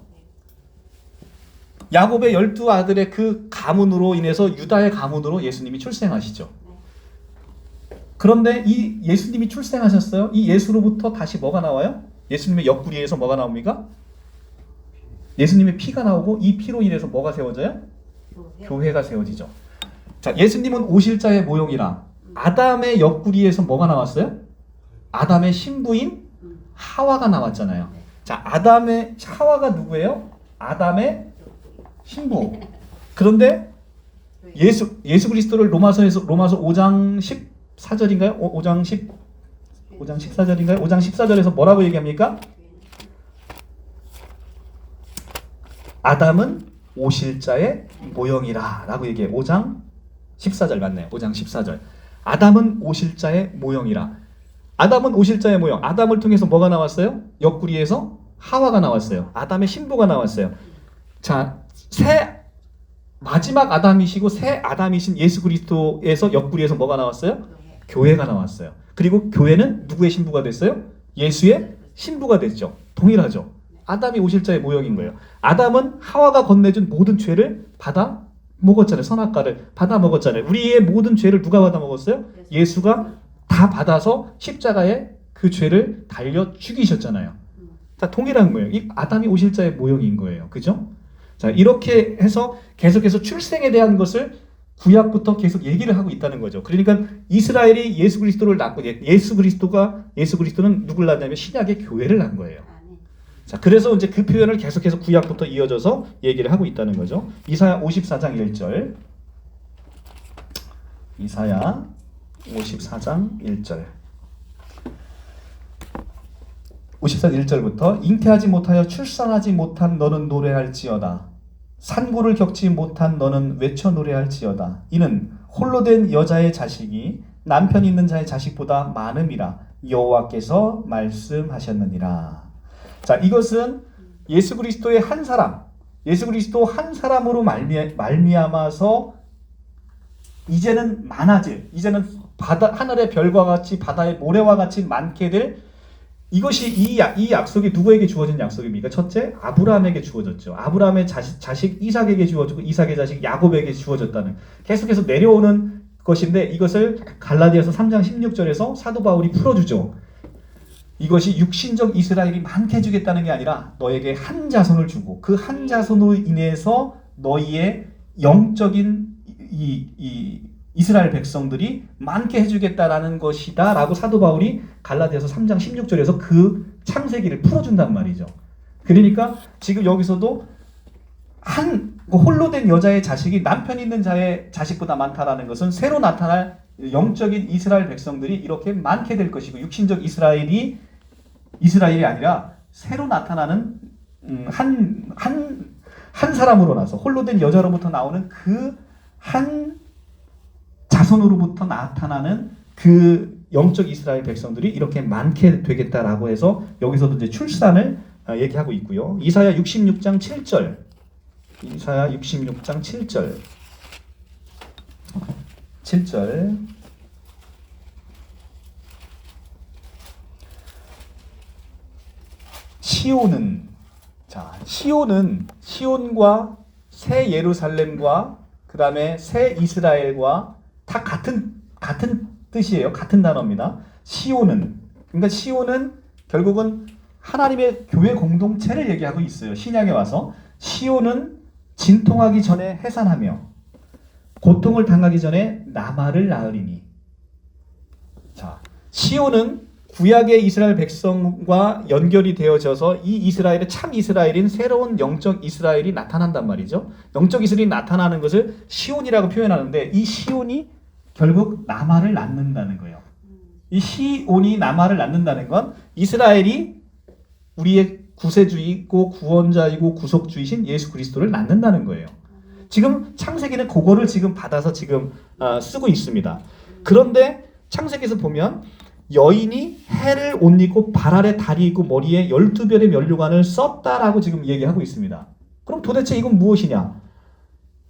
야곱의 12아들의 그 가문으로 인해서 유다의 가문으로 예수님이 출생하시죠. 그런데 이 예수님이 출생하셨어요. 이 예수로부터 다시 뭐가 나와요? 예수님의 옆구리에서 뭐가 나옵니까? 예수님의 피가 나오고 이 피로 인해서 뭐가 세워져요? 교회가 세워지죠. 자, 예수님은 오실자의 모형이라 아담의 옆구리에서 뭐가 나왔어요? 아담의 신부인 하와가 나왔잖아요. 자, 하와가 누구예요? 아담의 신부. 그런데 예수 그리스도를 로마서 5장 14절인가요? 5장 14절인가요? 5장 14절에서 뭐라고 얘기합니까? 아담은 오실자의 모형이라 라고 얘기해요. 5장 14절 맞네요. 5장 14절. 아담은 오실자의 모형이라. 아담은 오실자의 모형. 아담을 통해서 뭐가 나왔어요? 옆구리에서 하와가 나왔어요. 아담의 신부가 나왔어요. 자, 마지막 아담이시고 새 아담이신 예수 그리스도에서 옆구리에서 뭐가 나왔어요? 교회가 나왔어요. 그리고 교회는 누구의 신부가 됐어요? 예수의 신부가 됐죠. 동일하죠. 아담이 오실자의 모형인 거예요. 아담은 하와가 건네준 모든 죄를 받아 먹었잖아요. 선악과를 받아 먹었잖아요. 우리의 모든 죄를 누가 받아 먹었어요? 예수가 다 받아서 십자가에 그 죄를 달려 죽이셨잖아요. 다 동일한 거예요. 이 아담이 오실자의 모형인 거예요. 그죠? 자, 이렇게 해서 계속해서 출생에 대한 것을 구약부터 계속 얘기를 하고 있다는 거죠. 그러니까 이스라엘이 예수 그리스도를 낳고 예수 그리스도는 누굴 낳냐면 신약의 교회를 낳은 거예요. 자, 그래서 이제 그 표현을 계속해서 구약부터 이어져서 얘기를 하고 있다는 거죠. 이사야 54장 1절. 이사야 54장 1절. 54장 1절부터 잉태하지 못하여 출산하지 못한 너는 노래할지어다. 산고를 겪지 못한 너는 외쳐 노래할지어다. 이는 홀로 된 여자의 자식이 남편 있는 자의 자식보다 많음이라 여호와께서 말씀하셨느니라. 자, 이것은 예수 그리스도의 한 사람, 예수 그리스도 한 사람으로 말미암아서 이제는 많아질, 이제는 하늘의 별과 같이 바다의 모래와 같이 많게 될 이것이 이 약속이 누구에게 주어진 약속입니까? 첫째, 아브라함에게 주어졌죠. 아브라함의 자식 이삭에게 주어지고 이삭의 자식 야곱에게 주어졌다는 계속해서 내려오는 것인데 이것을 갈라디아서 3장 16절에서 사도 바울이 풀어주죠. 이것이 육신적 이스라엘이 많게 해주겠다는 게 아니라 너에게 한 자손을 주고 그 한 자손으로 인해서 너희의 영적인 이스라엘 백성들이 많게 해주겠다라는 것이다 라고 사도 바울이 갈라디아서 3장 16절에서 그 창세기를 풀어준단 말이죠. 그러니까 지금 여기서도 홀로 된 여자의 자식이 남편 있는 자의 자식보다 많다라는 것은 새로 나타날 영적인 이스라엘 백성들이 이렇게 많게 될 것이고 육신적 이스라엘이 아니라 새로 나타나는 한 사람으로 나서 홀로 된 여자로부터 나오는 그 한 자손으로부터 나타나는 그 영적 이스라엘 백성들이 이렇게 많게 되겠다라고 해서 여기서도 이제 출산을 얘기하고 있고요. 이사야 66장 7절. 이사야 66장 7절. 7절. 시온과 새 예루살렘과 그 다음에 새 이스라엘과 다 같은 뜻이에요. 같은 단어입니다. 그러니까 시온은 결국은 하나님의 교회 공동체를 얘기하고 있어요. 신약에 와서 시온은 진통하기 전에 해산하며 고통을 당하기 전에 나말을 낳으리니. 자, 시온은 구약의 이스라엘 백성과 연결이 되어져서 이 이스라엘의 참 이스라엘인 새로운 영적 이스라엘이 나타난단 말이죠. 영적 이스라엘이 나타나는 것을 시온이라고 표현하는데 이 시온이 결국 나말을 낳는다는 거예요. 이 시온이 나말을 낳는다는 건 이스라엘이 우리의 구세주이고 구원자이고 구속주이신 예수 그리스도를 낳는다는 거예요. 지금 창세기는 그거를 지금 받아서 지금 쓰고 있습니다. 그런데 창세기에서 보면 여인이 해를 옷 입고 발 아래 다리 있고 머리에 12별의 면류관을 썼다라고 지금 얘기하고 있습니다. 그럼 도대체 이건 무엇이냐?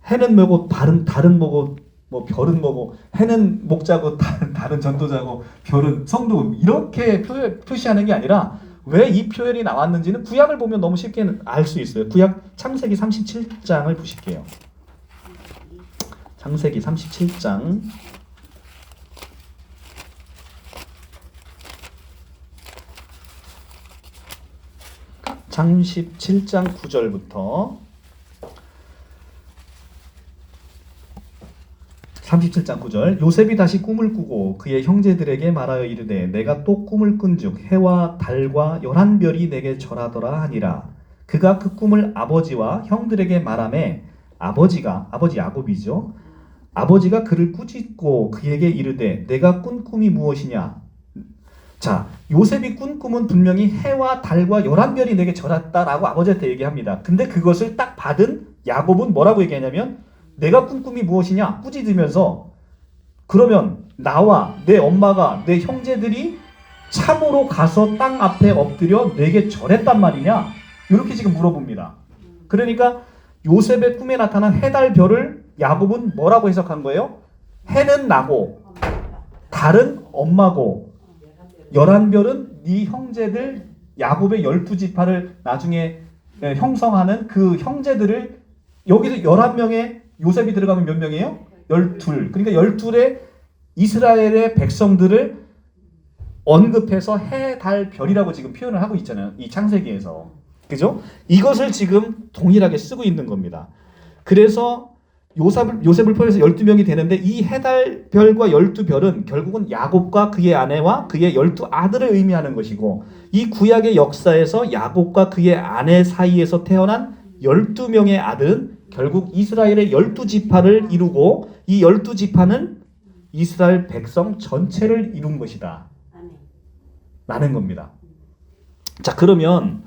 해는 뭐고 달은 뭐고 뭐 별은 뭐고 해는 목자고 달은 전도자고 별은 성도 이렇게 표시하는 게 아니라 왜 이 표현이 나왔는지는 구약을 보면 너무 쉽게 알 수 있어요. 구약 창세기 37장을 보실게요. 창세기 37장 장 17장 9절부터 37장 9절. 요셉이 다시 꿈을 꾸고 그의 형제들에게 말하여 이르되 내가 또 꿈을 꾼즉 해와 달과 11별이 내게 절하더라 하니라. 그가 그 꿈을 아버지와 형들에게 말하매 아버지 야곱이죠. 아버지가 그를 꾸짖고 그에게 이르되 내가 꾼 꿈이 무엇이냐. 자, 요셉이 꾼 꿈은 분명히 해와 달과 11별이 내게 절했다라고 아버지한테 얘기합니다. 근데 그것을 딱 받은 야곱은 뭐라고 얘기하냐면 내가 꾼 꿈이 무엇이냐 꾸짖으면서 그러면 나와 내 엄마가 내 형제들이 참으로 가서 땅 앞에 엎드려 내게 절했단 말이냐 이렇게 지금 물어봅니다. 그러니까 요셉의 꿈에 나타난 해, 달, 별을 야곱은 뭐라고 해석한 거예요? 해는 나고 달은 엄마고 11별은 네 형제들 야곱의 12지파를 나중에 형성하는 그 형제들을 여기서 11명의 요셉이 들어가면 몇 명이에요? 12. 그러니까 12의 이스라엘의 백성들을 언급해서 해, 달, 별이라고 지금 표현을 하고 있잖아요. 이 창세기에서. 그죠? 이것을 지금 동일하게 쓰고 있는 겁니다. 그래서 요셉을 포함해서 12명이 되는데 이 해달별과 12별은 결국은 야곱과 그의 아내와 그의 12아들을 의미하는 것이고, 이 구약의 역사에서 야곱과 그의 아내 사이에서 태어난 12명의 아들은 결국 이스라엘의 12지파를 이루고, 이 12지파는 이스라엘 백성 전체를 이룬 것이다 라는 겁니다. 자, 그러면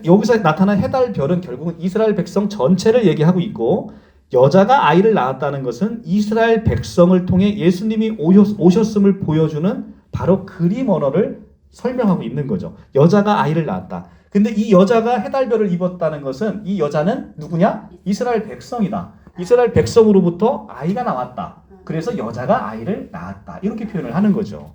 여기서 나타난 해달별은 결국은 이스라엘 백성 전체를 얘기하고 있고, 여자가 아이를 낳았다는 것은 이스라엘 백성을 통해 예수님이 오셨음을 보여주는 바로 그림 언어를 설명하고 있는 거죠. 여자가 아이를 낳았다. 근데 이 여자가 해달별을 입었다는 것은 이 여자는 누구냐? 이스라엘 백성이다. 이스라엘 백성으로부터 아이가 나왔다. 그래서 여자가 아이를 낳았다. 이렇게 표현을 하는 거죠.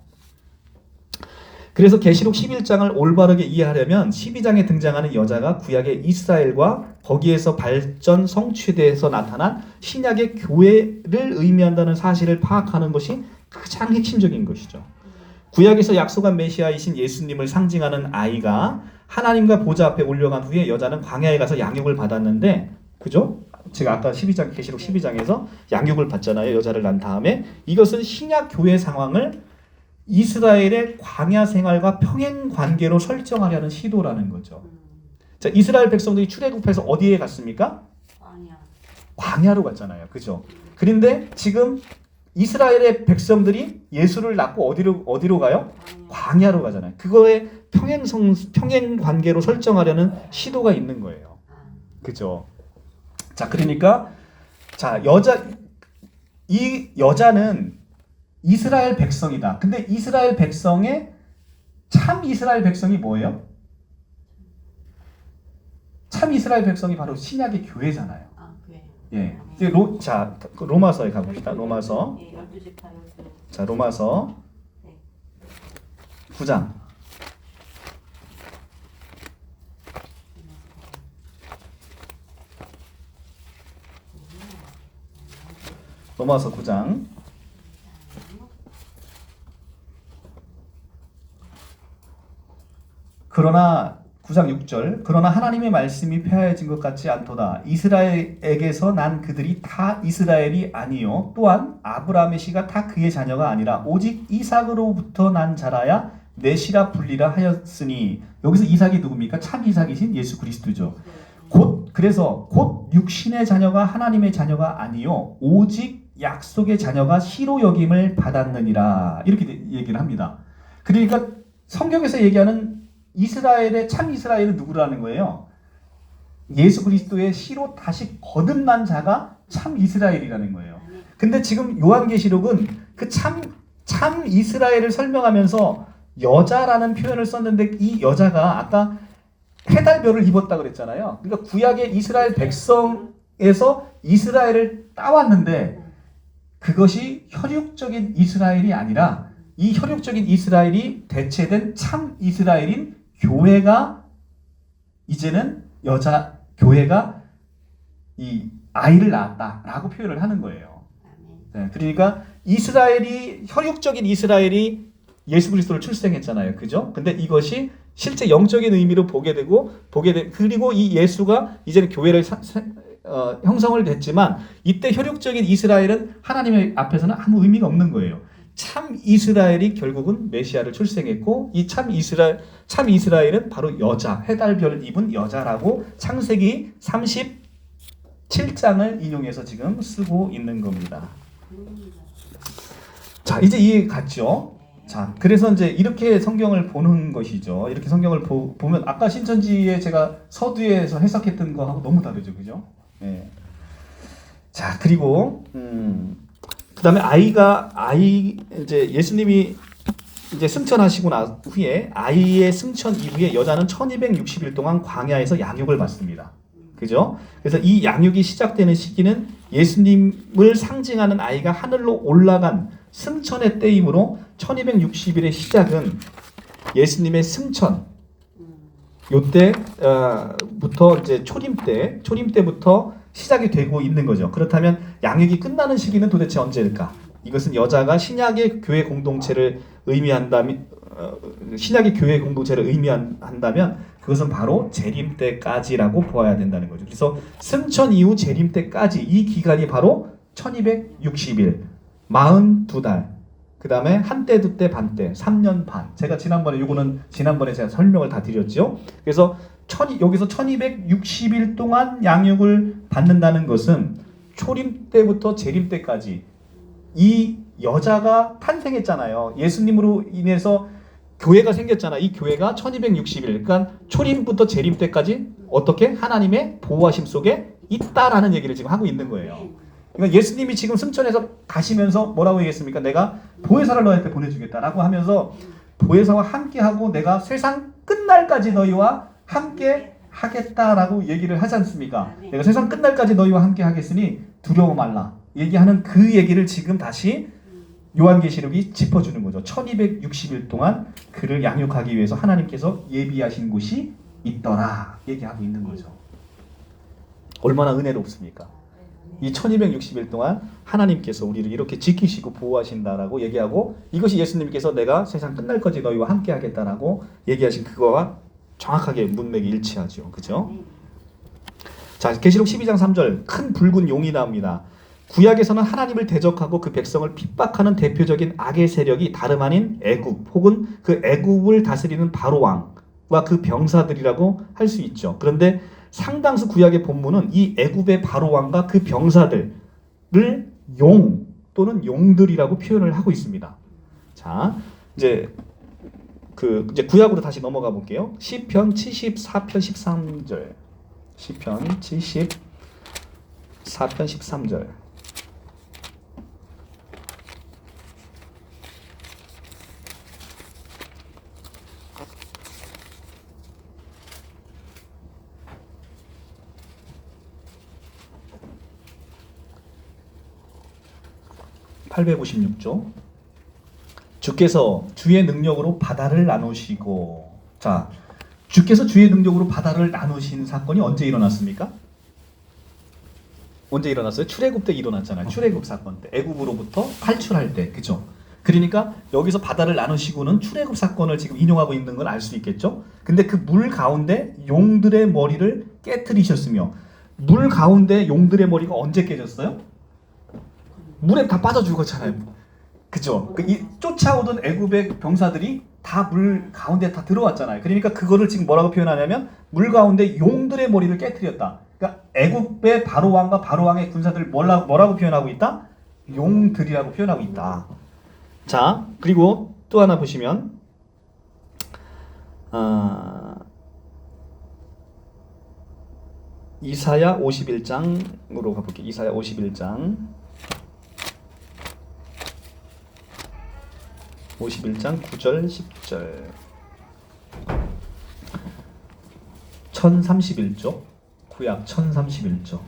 그래서 계시록 11장을 올바르게 이해하려면 12장에 등장하는 여자가 구약의 이스라엘과 거기에서 발전 성취돼서 나타난 신약의 교회를 의미한다는 사실을 파악하는 것이 가장 핵심적인 것이죠. 구약에서 약속한 메시아이신 예수님을 상징하는 아이가 하나님과 보좌 앞에 올려간 후에 여자는 광야에 가서 양육을 받았는데, 그죠? 제가 아까 계시록 12장에서 양육을 받잖아요. 여자를 낳은 다음에. 이것은 신약 교회 상황을 이스라엘의 광야 생활과 평행 관계로 설정하려는 시도라는 거죠. 자, 이스라엘 백성들이 출애굽해서 어디에 갔습니까? 광야로 갔잖아요. 그죠? 그런데 지금 이스라엘의 백성들이 예수를 낳고 어디로 가요? 광야로 가잖아요. 그거에 평행 관계로 설정하려는 시도가 있는 거예요. 그죠? 자, 그러니까 이 여자는 이스라엘 백성이다. 근데 이스라엘 백성의 참 이스라엘 백성이 뭐예요? 참 이스라엘 백성이 바로 신약의 교회잖아요. 예. 로마서에 가봅시다. 로마서. 자, 로마서 9장. 로마서 9장. 그러나 9장 6절, 그러나 하나님의 말씀이 폐하여진 것 같지 않도다. 이스라엘에게서 난 그들이 다 이스라엘이 아니요 또한 아브라함의 씨가 다 그의 자녀가 아니라 오직 이삭으로부터 난 자라야 내 씨라 불리라 하였으니. 여기서 이삭이 누굽니까? 참 이삭이신 예수 그리스도죠. 그래서 곧 육신의 자녀가 하나님의 자녀가 아니요 오직 약속의 자녀가 씨로 여김을 받았느니라. 이렇게 얘기를 합니다. 그러니까 성경에서 얘기하는 이스라엘의 참 이스라엘은 누구라는 거예요? 예수 그리스도의 씨로 다시 거듭난 자가 참 이스라엘이라는 거예요. 근데 지금 요한계시록은 그 참 이스라엘을 설명하면서 여자라는 표현을 썼는데, 이 여자가 아까 해달별을 입었다 그랬잖아요. 그러니까 구약의 이스라엘 백성에서 이스라엘을 따왔는데 그것이 혈육적인 이스라엘이 아니라 이 혈육적인 이스라엘이 대체된 참 이스라엘인 교회가, 이제는 교회가 이 아이를 낳았다라고 표현을 하는 거예요. 네, 그러니까 혈육적인 이스라엘이 예수 그리스도를 출생했잖아요. 그죠? 근데 이것이 실제 영적인 의미로 보게 되고 그리고 이 예수가 이제는 교회를 형성을 됐지만, 이때 혈육적인 이스라엘은 하나님의 앞에서는 아무 의미가 없는 거예요. 참 이스라엘이 결국은 메시아를 출생했고, 이 참 이스라엘은 바로 여자, 해달별 입은 여자라고 창세기 37장을 인용해서 지금 쓰고 있는 겁니다. 자, 이제 이해 갔죠? 자, 그래서 이제 이렇게 성경을 보는 것이죠. 이렇게 성경을 보면 아까 신천지에 제가 서두에서 해석했던 거하고 너무 다르죠, 그죠? 네. 자, 그리고 그다음에 이제 예수님이 이제 승천하시고 난 후에 아이의 승천 이후에 여자는 1260일 동안 광야에서 양육을 받습니다. 그죠? 그래서 이 양육이 시작되는 시기는 예수님을 상징하는 아이가 하늘로 올라간 승천의 때이므로 1260일의 시작은 예수님의 승천, 요때부터 이제 초림 때부터 시작이 되고 있는 거죠. 그렇다면 양육이 끝나는 시기는 도대체 언제일까? 이것은 여자가 신약의 교회 공동체를 의미한다면, 그것은 그것은 바로 재림 때까지라고 보아야 된다는 거죠. 그래서 승천 이후 재림 때까지 이 기간이 바로 1260일, 42달, 그 다음에 한때, 두때, 반때, 3년 반. 제가 지난번에 제가 설명을 다 드렸죠. 그래서 여기서 1260일 동안 양육을 받는다는 것은 초림 때부터 재림 때까지 이 여자가 탄생했잖아요. 예수님으로 인해서 교회가 생겼잖아. 이 교회가 1260일, 그러니까 초림부터 재림 때까지 어떻게 하나님의 보호하심 속에 있다라는 얘기를 지금 하고 있는 거예요. 그러니까 예수님이 지금 승천해서 가시면서 뭐라고 얘기했습니까? 내가 보혜사를 너희한테 보내주겠다라고 하면서 보혜사와 함께하고 내가 세상 끝날까지 너희와 함께 하겠다라고 얘기를 하지 않습니까? 내가 세상 끝날까지 너희와 함께 하겠으니 두려워 말라 얘기하는 그 얘기를 지금 다시 요한계시록이 짚어주는 거죠. 1260일 동안 그를 양육하기 위해서 하나님께서 예비하신 곳이 있더라 얘기하고 있는 거죠. 얼마나 은혜롭습니까? 이 1260일 동안 하나님께서 우리를 이렇게 지키시고 보호하신다라고 얘기하고, 이것이 예수님께서 내가 세상 끝날까지 너희와 함께 하겠다라고 얘기하신 그거와 정확하게 문맥이 일치하죠. 그죠? 자, 계시록 12장 3절 큰 붉은 용이 나옵니다. 구약에서는 하나님을 대적하고 그 백성을 핍박하는 대표적인 악의 세력이 다름 아닌 애굽 혹은 그 애굽을 다스리는 바로 왕과 그 병사들이라고 할 수 있죠. 그런데 상당수 구약의 본문은 이 애굽의 바로 왕과 그 병사들을 용 또는 용들이라고 표현을 하고 있습니다. 자, 이제 구약으로 다시 넘어가 볼게요. 시편 74편 13절. 시편 74편 13절. (856조) 주께서 주의 능력으로 바다를 나누시고. 자, 주께서 주의 능력으로 바다를 나누신 사건이 언제 일어났습니까? 언제 일어났어요? 출애굽 때 일어났잖아요. 출애굽 사건 때, 애굽으로부터 탈출할 때, 그죠? 그러니까 여기서 바다를 나누시고는 출애굽 사건을 지금 인용하고 있는 걸 알 수 있겠죠? 근데 그 물 가운데 용들의 머리를 깨트리셨으며, 물 가운데 용들의 머리가 언제 깨졌어요? 물에 다 빠져 죽었잖아요. 그죠? 쫓아오던 애굽의 병사들이 다 물 가운데 다 들어왔잖아요. 그러니까 그거를 지금 뭐라고 표현하냐면 물 가운데 용들의 머리를 깨트렸다. 그러니까 애굽의 바로 왕과 바로 왕의 군사들을 뭐라고 표현하고 있다? 용들이라고 표현하고 있다. 자, 그리고 또 하나 보시면 이사야 51장으로 가볼게요. 이사야 51장 9절 10절 1031조 구약 1031조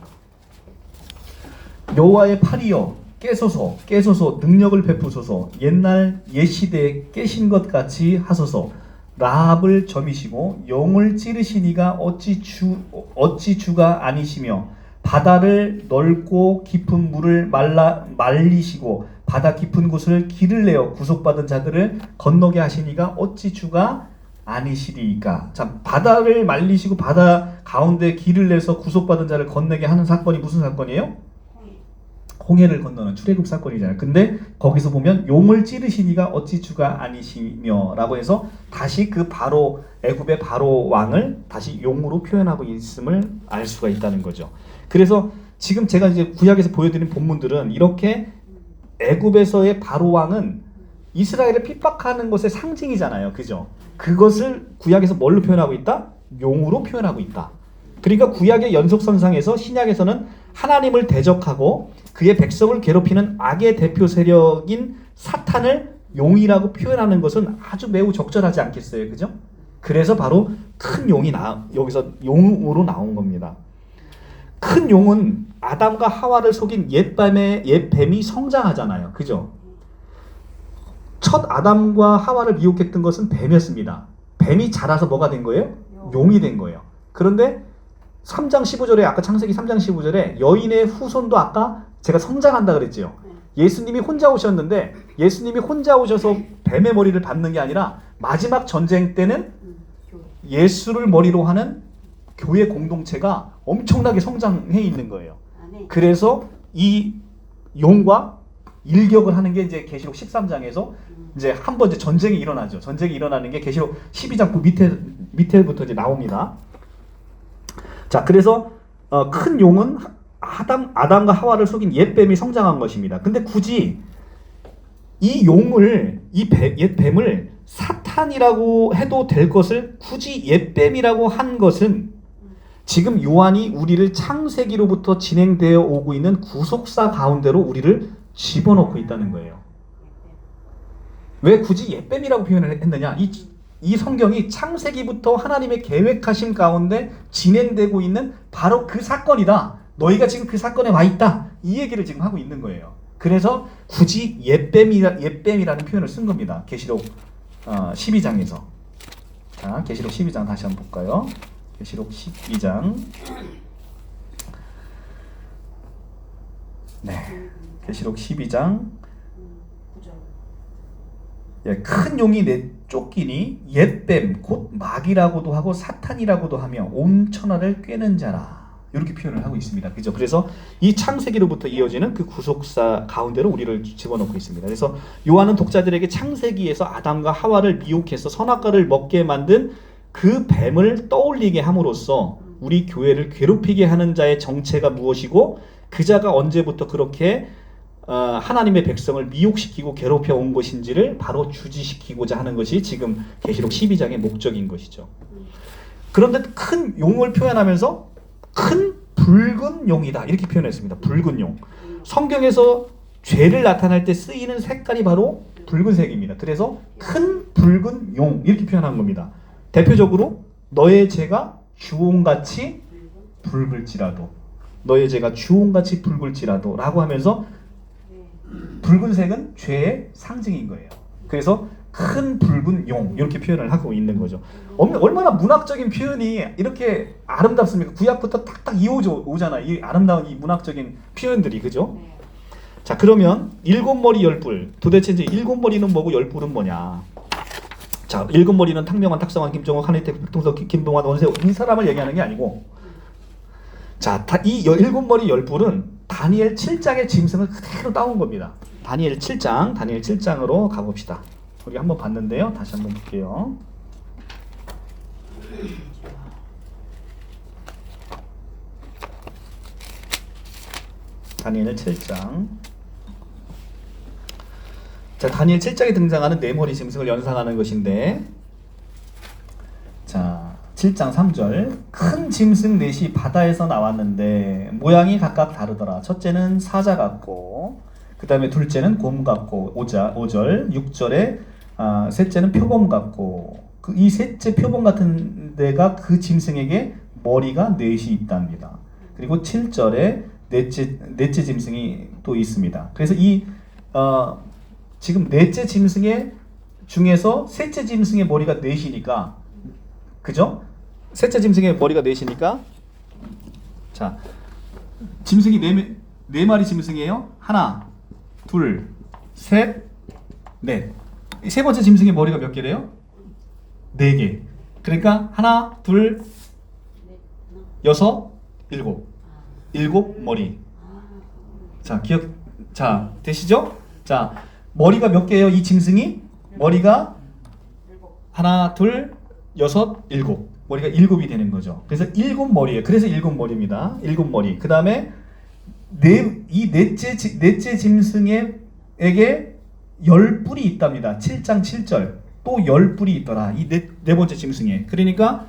여호와의 팔이여 깨소서 능력을 베푸소서 옛날 옛시대에 깨신 것 같이 하소서 라합을 점이시고 용을 찌르시니가 어찌 주가 아니시며 바다를 넓고 깊은 물을 말리시고 바다 깊은 곳을 길을 내어 구속받은 자들을 건너게 하시니가 어찌 주가 아니시리이까. 자, 바다를 말리시고 바다 가운데 길을 내서 구속받은 자를 건너게 하는 사건이 무슨 사건이에요? 홍해를 건너는 출애굽 사건이잖아요. 근데 거기서 보면 용을 찌르시니가 어찌 주가 아니시며 라고 해서 다시 그 바로 애굽의 바로 왕을 다시 용으로 표현하고 있음을 알 수가 있다는 거죠. 그래서 지금 제가 이제 구약에서 보여드린 본문들은 이렇게 애굽에서의 바로 왕은 이스라엘을 핍박하는 것의 상징이잖아요. 그죠? 그것을 구약에서 뭘로 표현하고 있다? 용으로 표현하고 있다. 그러니까 구약의 연속선상에서 신약에서는 하나님을 대적하고 그의 백성을 괴롭히는 악의 대표 세력인 사탄을 용이라고 표현하는 것은 아주 매우 적절하지 않겠어요? 그죠? 그래서 바로 큰 용이 여기서 용으로 나온 겁니다. 큰 용은 아담과 하와를 속인 옛뱀이 성장하잖아요. 그죠? 첫 아담과 하와를 미혹했던 것은 뱀이었습니다. 뱀이 자라서 뭐가 된 거예요? 용이 된 거예요. 그런데 3장 15절에 아까 창세기 3장 15절에 여인의 후손도 아까 제가 성장한다 그랬죠. 예수님이 혼자 오셨는데 예수님이 혼자 오셔서 뱀의 머리를 밟는 게 아니라 마지막 전쟁 때는 예수를 머리로 하는 교회 공동체가 엄청나게 성장해 있는 거예요. 그래서 이 용과 일격을 하는 게 이제 계시록 13장에서 이제 한 번 이제 전쟁이 일어나죠. 전쟁이 일어나는 게 계시록 12장 그 밑에부터 이제 나옵니다. 자, 그래서 큰 용은 아담과 하와를 속인 옛뱀이 성장한 것입니다. 근데 굳이 이 용을 옛뱀을 사탄이라고 해도 될 것을 굳이 옛뱀이라고 한 것은 지금 요한이 우리를 창세기로부터 진행되어 오고 있는 구속사 가운데로 우리를 집어넣고 있다는 거예요. 왜 굳이 옛뱀이라고 표현을 했느냐? 이 성경이 창세기부터 하나님의 계획하심 가운데 진행되고 있는 바로 그 사건이다. 너희가 지금 그 사건에 와 있다. 이 얘기를 지금 하고 있는 거예요. 그래서 굳이 옛뱀이라는 표현을 쓴 겁니다. 계시록 12장에서. 자, 계시록 12장 다시 한번 볼까요? 계시록 12장. 네. 계시록 12장. 예, 큰 용이 내쫓기니 옛뱀 곧 마귀라고도 하고 사탄이라고도 하며 온 천하를 꿰는 자라. 이렇게 표현을 하고 있습니다. 그죠? 그래서 이 창세기로부터 이어지는 그 구속사 가운데로 우리를 집어넣고 있습니다. 그래서 요한은 독자들에게 창세기에서 아담과 하와를 미혹해서 선악과를 먹게 만든 그 뱀을 떠올리게 함으로써 우리 교회를 괴롭히게 하는 자의 정체가 무엇이고 그 자가 언제부터 그렇게 하나님의 백성을 미혹시키고 괴롭혀 온 것인지를 바로 주지시키고자 하는 것이 지금 계시록 12장의 목적인 것이죠. 그런데 큰 용을 표현하면서 큰 붉은 용이다 이렇게 표현했습니다. 붉은 용. 성경에서 죄를 나타낼 때 쓰이는 색깔이 바로 붉은색입니다. 그래서 큰 붉은 용 이렇게 표현한 겁니다. 대표적으로 너의 죄가 주홍같이 붉을지라도, 너의 죄가 주홍같이 붉을지라도 라고 하면서 붉은색은 죄의 상징인 거예요. 그래서 큰 붉은 용 이렇게 표현을 하고 있는 거죠. 얼마나 문학적인 표현이 이렇게 아름답습니까? 구약부터 탁탁 이어오잖아. 이 아름다운 이 문학적인 표현들이, 그죠? 자, 그러면 일곱 머리 열뿔, 도대체 이제 일곱 머리는 뭐고 열뿔은 뭐냐? 자, 일곱 머리는 탕명한, 탁성환, 김정옥, 한혜택, 백동석, 김동환, 원세호 이 사람을 얘기하는 게 아니고, 자, 이 일곱 머리 열뿔은 다니엘 7장의 짐승을 그대로 따온 겁니다. 다니엘 7장으로 가봅시다. 우리 한번 봤는데요. 다시 한번 볼게요. 다니엘 7장. 자, 다니엘 7장에 등장하는 네 머리 짐승을 연상하는 것인데, 자, 7장 3절. 큰 짐승 넷이 바다에서 나왔는데 모양이 각각 다르더라. 첫째는 사자 같고, 그 다음에 둘째는 곰 같고, 5절. 6절에 셋째는 표범 같고, 이 셋째 표범 같은 데가 그 짐승에게 머리가 넷이 있답니다. 그리고 7절에 넷째 짐승이 또 있습니다. 그래서 지금 넷째 짐승의 중에서 셋째 짐승의 머리가 넷이니까, 그죠? 셋째 짐승의 머리가 넷이니까, 자, 짐승이 네 마리 짐승이에요. 하나, 둘, 셋, 넷. 세 번째 짐승의 머리가 몇 개래요? 4개. 그러니까 하나, 둘, 여섯, 일곱 머리. 자, 되시죠? 자, 머리가 몇 개예요? 이 짐승이 머리가 하나, 둘, 여섯, 일곱. 머리가 7이 되는 거죠. 그래서 7머리예요. 그래서 7머리입니다. 7머리. 그 다음에 이 넷째 짐승에게 10뿔이 있답니다. 7장 7절. 또 10뿔이 있더라. 이 네 번째 짐승에. 그러니까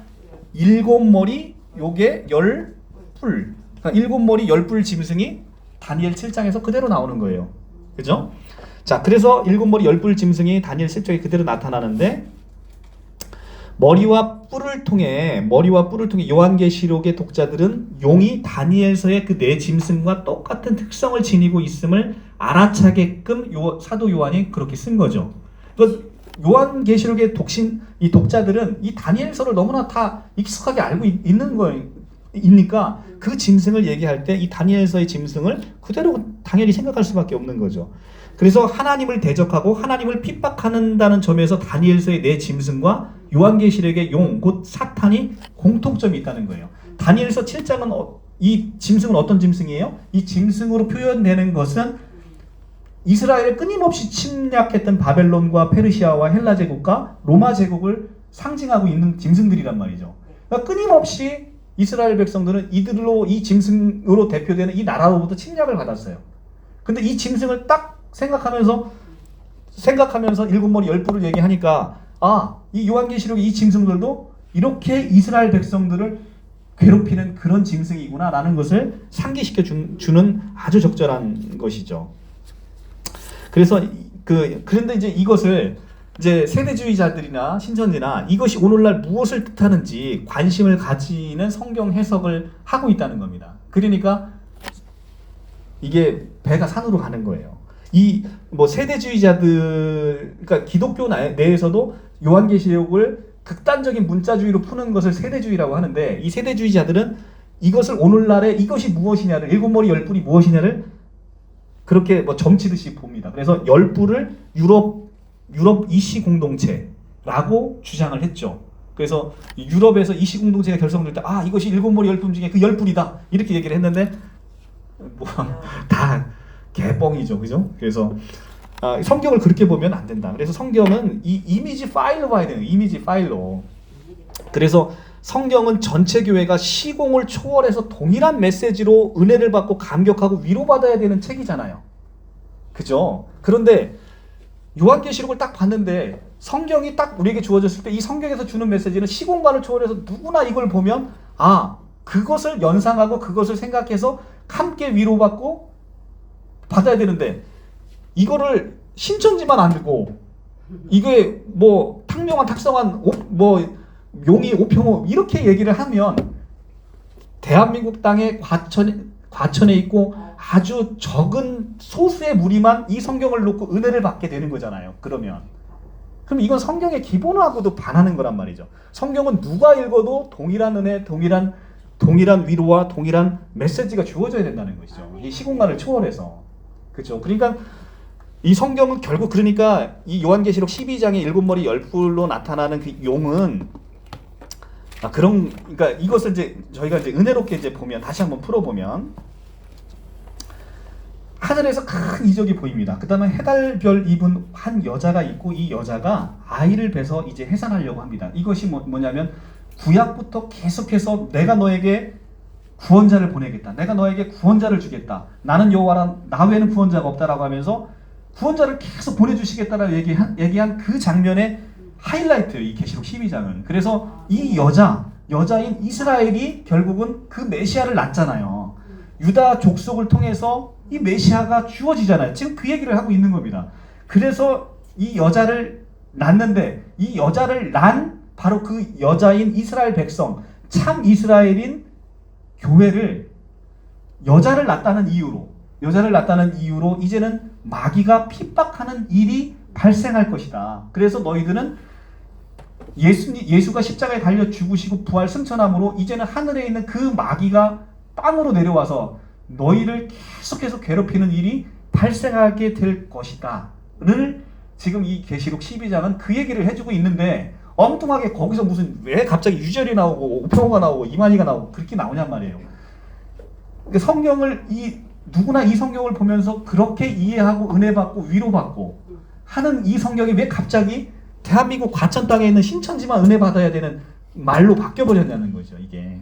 7머리, 요게 10뿔. 그러니까 7머리 10뿔 짐승이 다니엘 7장에서 그대로 나오는 거예요. 그죠? 자, 그래서 7머리 10뿔 짐승이 다니엘 7장에 그대로 나타나는데, 머리와 뿔을 통해 요한계시록의 독자들은 용이 다니엘서의 그 네 짐승과 똑같은 특성을 지니고 있음을 알아차게끔 사도 요한이 그렇게 쓴 거죠. 그러니까 요한계시록의 이 독자들은 이 다니엘서를 너무나 다 익숙하게 알고 있는 거니까 그 짐승을 얘기할 때 이 다니엘서의 짐승을 그대로 당연히 생각할 수밖에 없는 거죠. 그래서 하나님을 대적하고 하나님을 핍박한다는 점에서 다니엘서의 네 짐승과 요한계시록의 용, 곧 사탄이 공통점이 있다는 거예요. 다니엘서 7장은 이 짐승은 어떤 짐승이에요? 이 짐승으로 표현되는 것은 이스라엘을 끊임없이 침략했던 바벨론과 페르시아와 헬라 제국과 로마 제국을 상징하고 있는 짐승들이란 말이죠. 그러니까 끊임없이 이스라엘 백성들은 이들로 이 짐승으로 대표되는 이 나라로부터 침략을 받았어요. 근데 이 짐승을 딱 생각하면서 일곱 머리 열 뿔을 얘기하니까 이 요한계시록의 이 짐승들도 이렇게 이스라엘 백성들을 괴롭히는 그런 짐승이구나 라는 것을 상기시켜 주는 아주 적절한 것이죠. 그래서 그런데 이제 이것을 이제 세대주의자들이나 신천지나 이것이 오늘날 무엇을 뜻하는지 관심을 가지는 성경 해석을 하고 있다는 겁니다. 그러니까 이게 배가 산으로 가는 거예요. 이 뭐 세대주의자들, 그러니까 기독교 내에서도 요한계시록을 극단적인 문자주의로 푸는 것을 세대주의라고 하는데, 이 세대주의자들은 이것을 오늘날의 이것이 무엇이냐를, 일곱 머리 열 뿔이 무엇이냐를 그렇게 뭐 점치듯이 봅니다. 그래서 열 뿔을 유럽 이시 공동체라고 주장을 했죠. 그래서 유럽에서 이시 공동체가 결성될 때 이것이 일곱 머리 열 뿔 중에 그 열 뿔이다 이렇게 얘기를 했는데 뭐 다 개뻥이죠, 그죠? 그래서 성경을 그렇게 보면 안 된다. 그래서 성경은 이 이미지 파일로 봐야 돼요. 이미지 파일로. 그래서 성경은 전체 교회가 시공을 초월해서 동일한 메시지로 은혜를 받고 감격하고 위로받아야 되는 책이잖아요. 그죠? 그런데 요한계시록을 딱 봤는데 성경이 딱 우리에게 주어졌을 때 이 성경에서 주는 메시지는 시공간을 초월해서 누구나 이걸 보면 그것을 연상하고 그것을 생각해서 함께 위로받고 받아야 되는데, 이거를 신천지만 알고 이게 뭐 탕명한 탁성한 용이 오평호 이렇게 얘기를 하면 대한민국 땅에 과천에 있고 아주 적은 소수의 무리만 이 성경을 놓고 은혜를 받게 되는 거잖아요. 그럼 이건 성경의 기본하고도 반하는 거란 말이죠. 성경은 누가 읽어도 동일한 은혜, 동일한 위로와 동일한 메시지가 주어져야 된다는 것이죠. 이 시공간을 초월해서. 그렇죠. 그러니까 이 성경은 결국 그러니까 이 요한계시록 12장의 일곱 머리 열 뿔로 나타나는 그 용은 그러니까 이것을 이제 저희가 이제 은혜롭게 이제 보면 다시 한번 풀어보면 하늘에서 큰 이적이 보입니다. 그다음에 해달별 입은 한 여자가 있고 이 여자가 아이를 뵈서 이제 해산하려고 합니다. 이것이 뭐냐면 구약부터 계속해서 내가 너에게 구원자를 보내겠다. 내가 너에게 구원자를 주겠다. 나는 여호와라, 나 외에는 구원자가 없다라고 하면서 구원자를 계속 보내주시겠다라고 얘기한 그 장면의 하이라이트예요. 이 계시록 12장은. 그래서 이 여자인 이스라엘이 결국은 그 메시아를 낳잖아요. 유다 족속을 통해서 이 메시아가 주어지잖아요. 지금 그 얘기를 하고 있는 겁니다. 그래서 이 여자를 낳는데 이 여자를 낳은 바로 그 여자인 이스라엘 백성, 참 이스라엘인 교회를 여자를 낳았다는 이유로 이제는 마귀가 핍박하는 일이 발생할 것이다. 그래서 너희들은 예수가 십자가에 달려 죽으시고 부활 승천함으로 이제는 하늘에 있는 그 마귀가 땅으로 내려와서 너희를 계속해서 괴롭히는 일이 발생하게 될 것이다.를 지금 이 계시록 12장은 그 얘기를 해주고 있는데, 엉뚱하게 거기서 무슨 왜 갑자기 유절이 나오고 오평호가 나오고 이만희가 나오고 그렇게 나오냔 말이에요. 그러니까 성경을 누구나 이 성경을 보면서 그렇게 이해하고 은혜받고 위로받고 하는 이 성경이 왜 갑자기 대한민국 과천 땅에 있는 신천지만 은혜받아야 되는 말로 바뀌어버렸냐는 거죠. 이게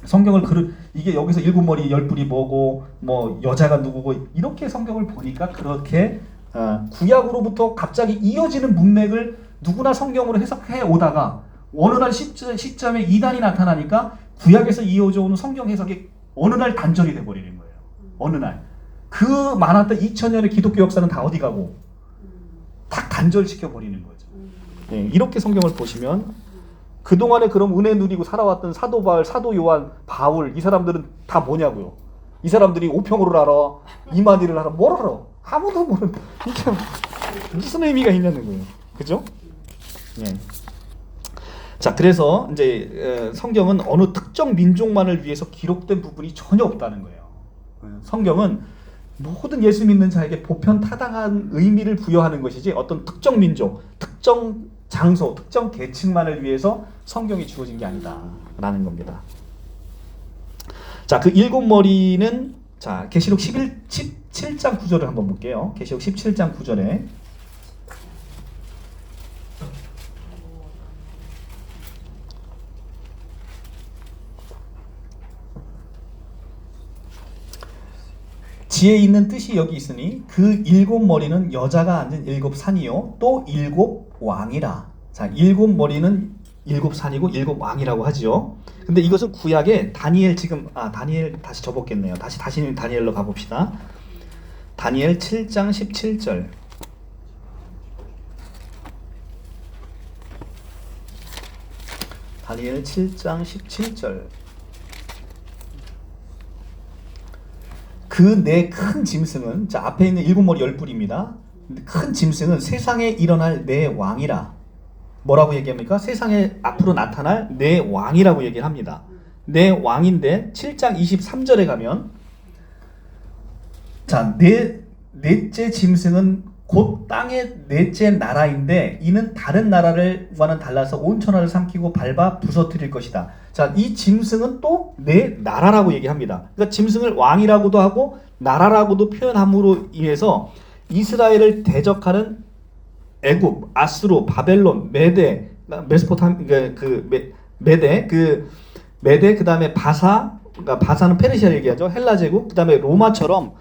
성경을 이게 여기서 일곱 머리 열 뿔이 뭐고 뭐 여자가 누구고 이렇게 성경을 보니까 그렇게 구약으로부터 갑자기 이어지는 문맥을 누구나 성경으로 해석해 오다가 어느 날 시점에 이단이 나타나니까 구약에서 이어져 오는 성경 해석이 어느 날 단절이 돼버리는 거예요. 어느 날. 그 많았던 2000년의 기독교 역사는 다 어디 가고 다 단절시켜버리는 거죠. 네, 이렇게 성경을 보시면 그동안에 그럼 은혜 누리고 살아왔던 사도 바울, 사도 요한, 바울 이 사람들은 다 뭐냐고요. 이 사람들이 오평으로 알아, 이만희를 알아, 뭘 알아? 아무도 모르는. 이게 무슨 의미가 있냐는 거예요. 그죠? 네. 자, 그래서 이제 성경은 어느 특정 민족만을 위해서 기록된 부분이 전혀 없다는 거예요. 성경은 모든 예수 믿는 자에게 보편 타당한 의미를 부여하는 것이지 어떤 특정 민족, 특정 장소, 특정 계층만을 위해서 성경이 주어진 게 아니다라는 겁니다. 자, 그 일곱 머리는 자, 계시록 17장 9절을 한번 볼게요. 계시록 17장 9절에 지혜 있는 뜻이 여기 있으니 그 일곱 머리는 여자가 앉은 일곱 산이요 또 일곱 왕이라. 자, 일곱 머리는 일곱 산이고 일곱 왕이라고 하지요. 근데 이것은 구약에 다니엘 다니엘 다시 접었겠네요. 다시 다니엘로 가봅시다. 다니엘 7장 17절. 다니엘 7장 17절. 그 네 큰 짐승은, 자, 앞에 있는 일곱 머리 열 뿔입니다. 큰 짐승은 세상에 일어날 네 왕이라. 뭐라고 얘기합니까? 세상에 앞으로 나타날 네 왕이라고 얘기를 합니다. 네 왕인데 7장 23절에 가면 자, 넷째 짐승은 곧 땅의 넷째 나라인데 이는 다른 나라와는 달라서 온 천하를 삼키고 밟아 부서뜨릴 것이다. 자, 이 짐승은 또 네 나라라고 얘기합니다. 그러니까 짐승을 왕이라고도 하고 나라라고도 표현함으로 인해서 이스라엘을 대적하는 애굽, 아수르, 바벨론, 메데, 메데, 그다음에 바사, 그러니까 바사는 페르시아를 얘기하죠. 헬라 제국, 그다음에 로마처럼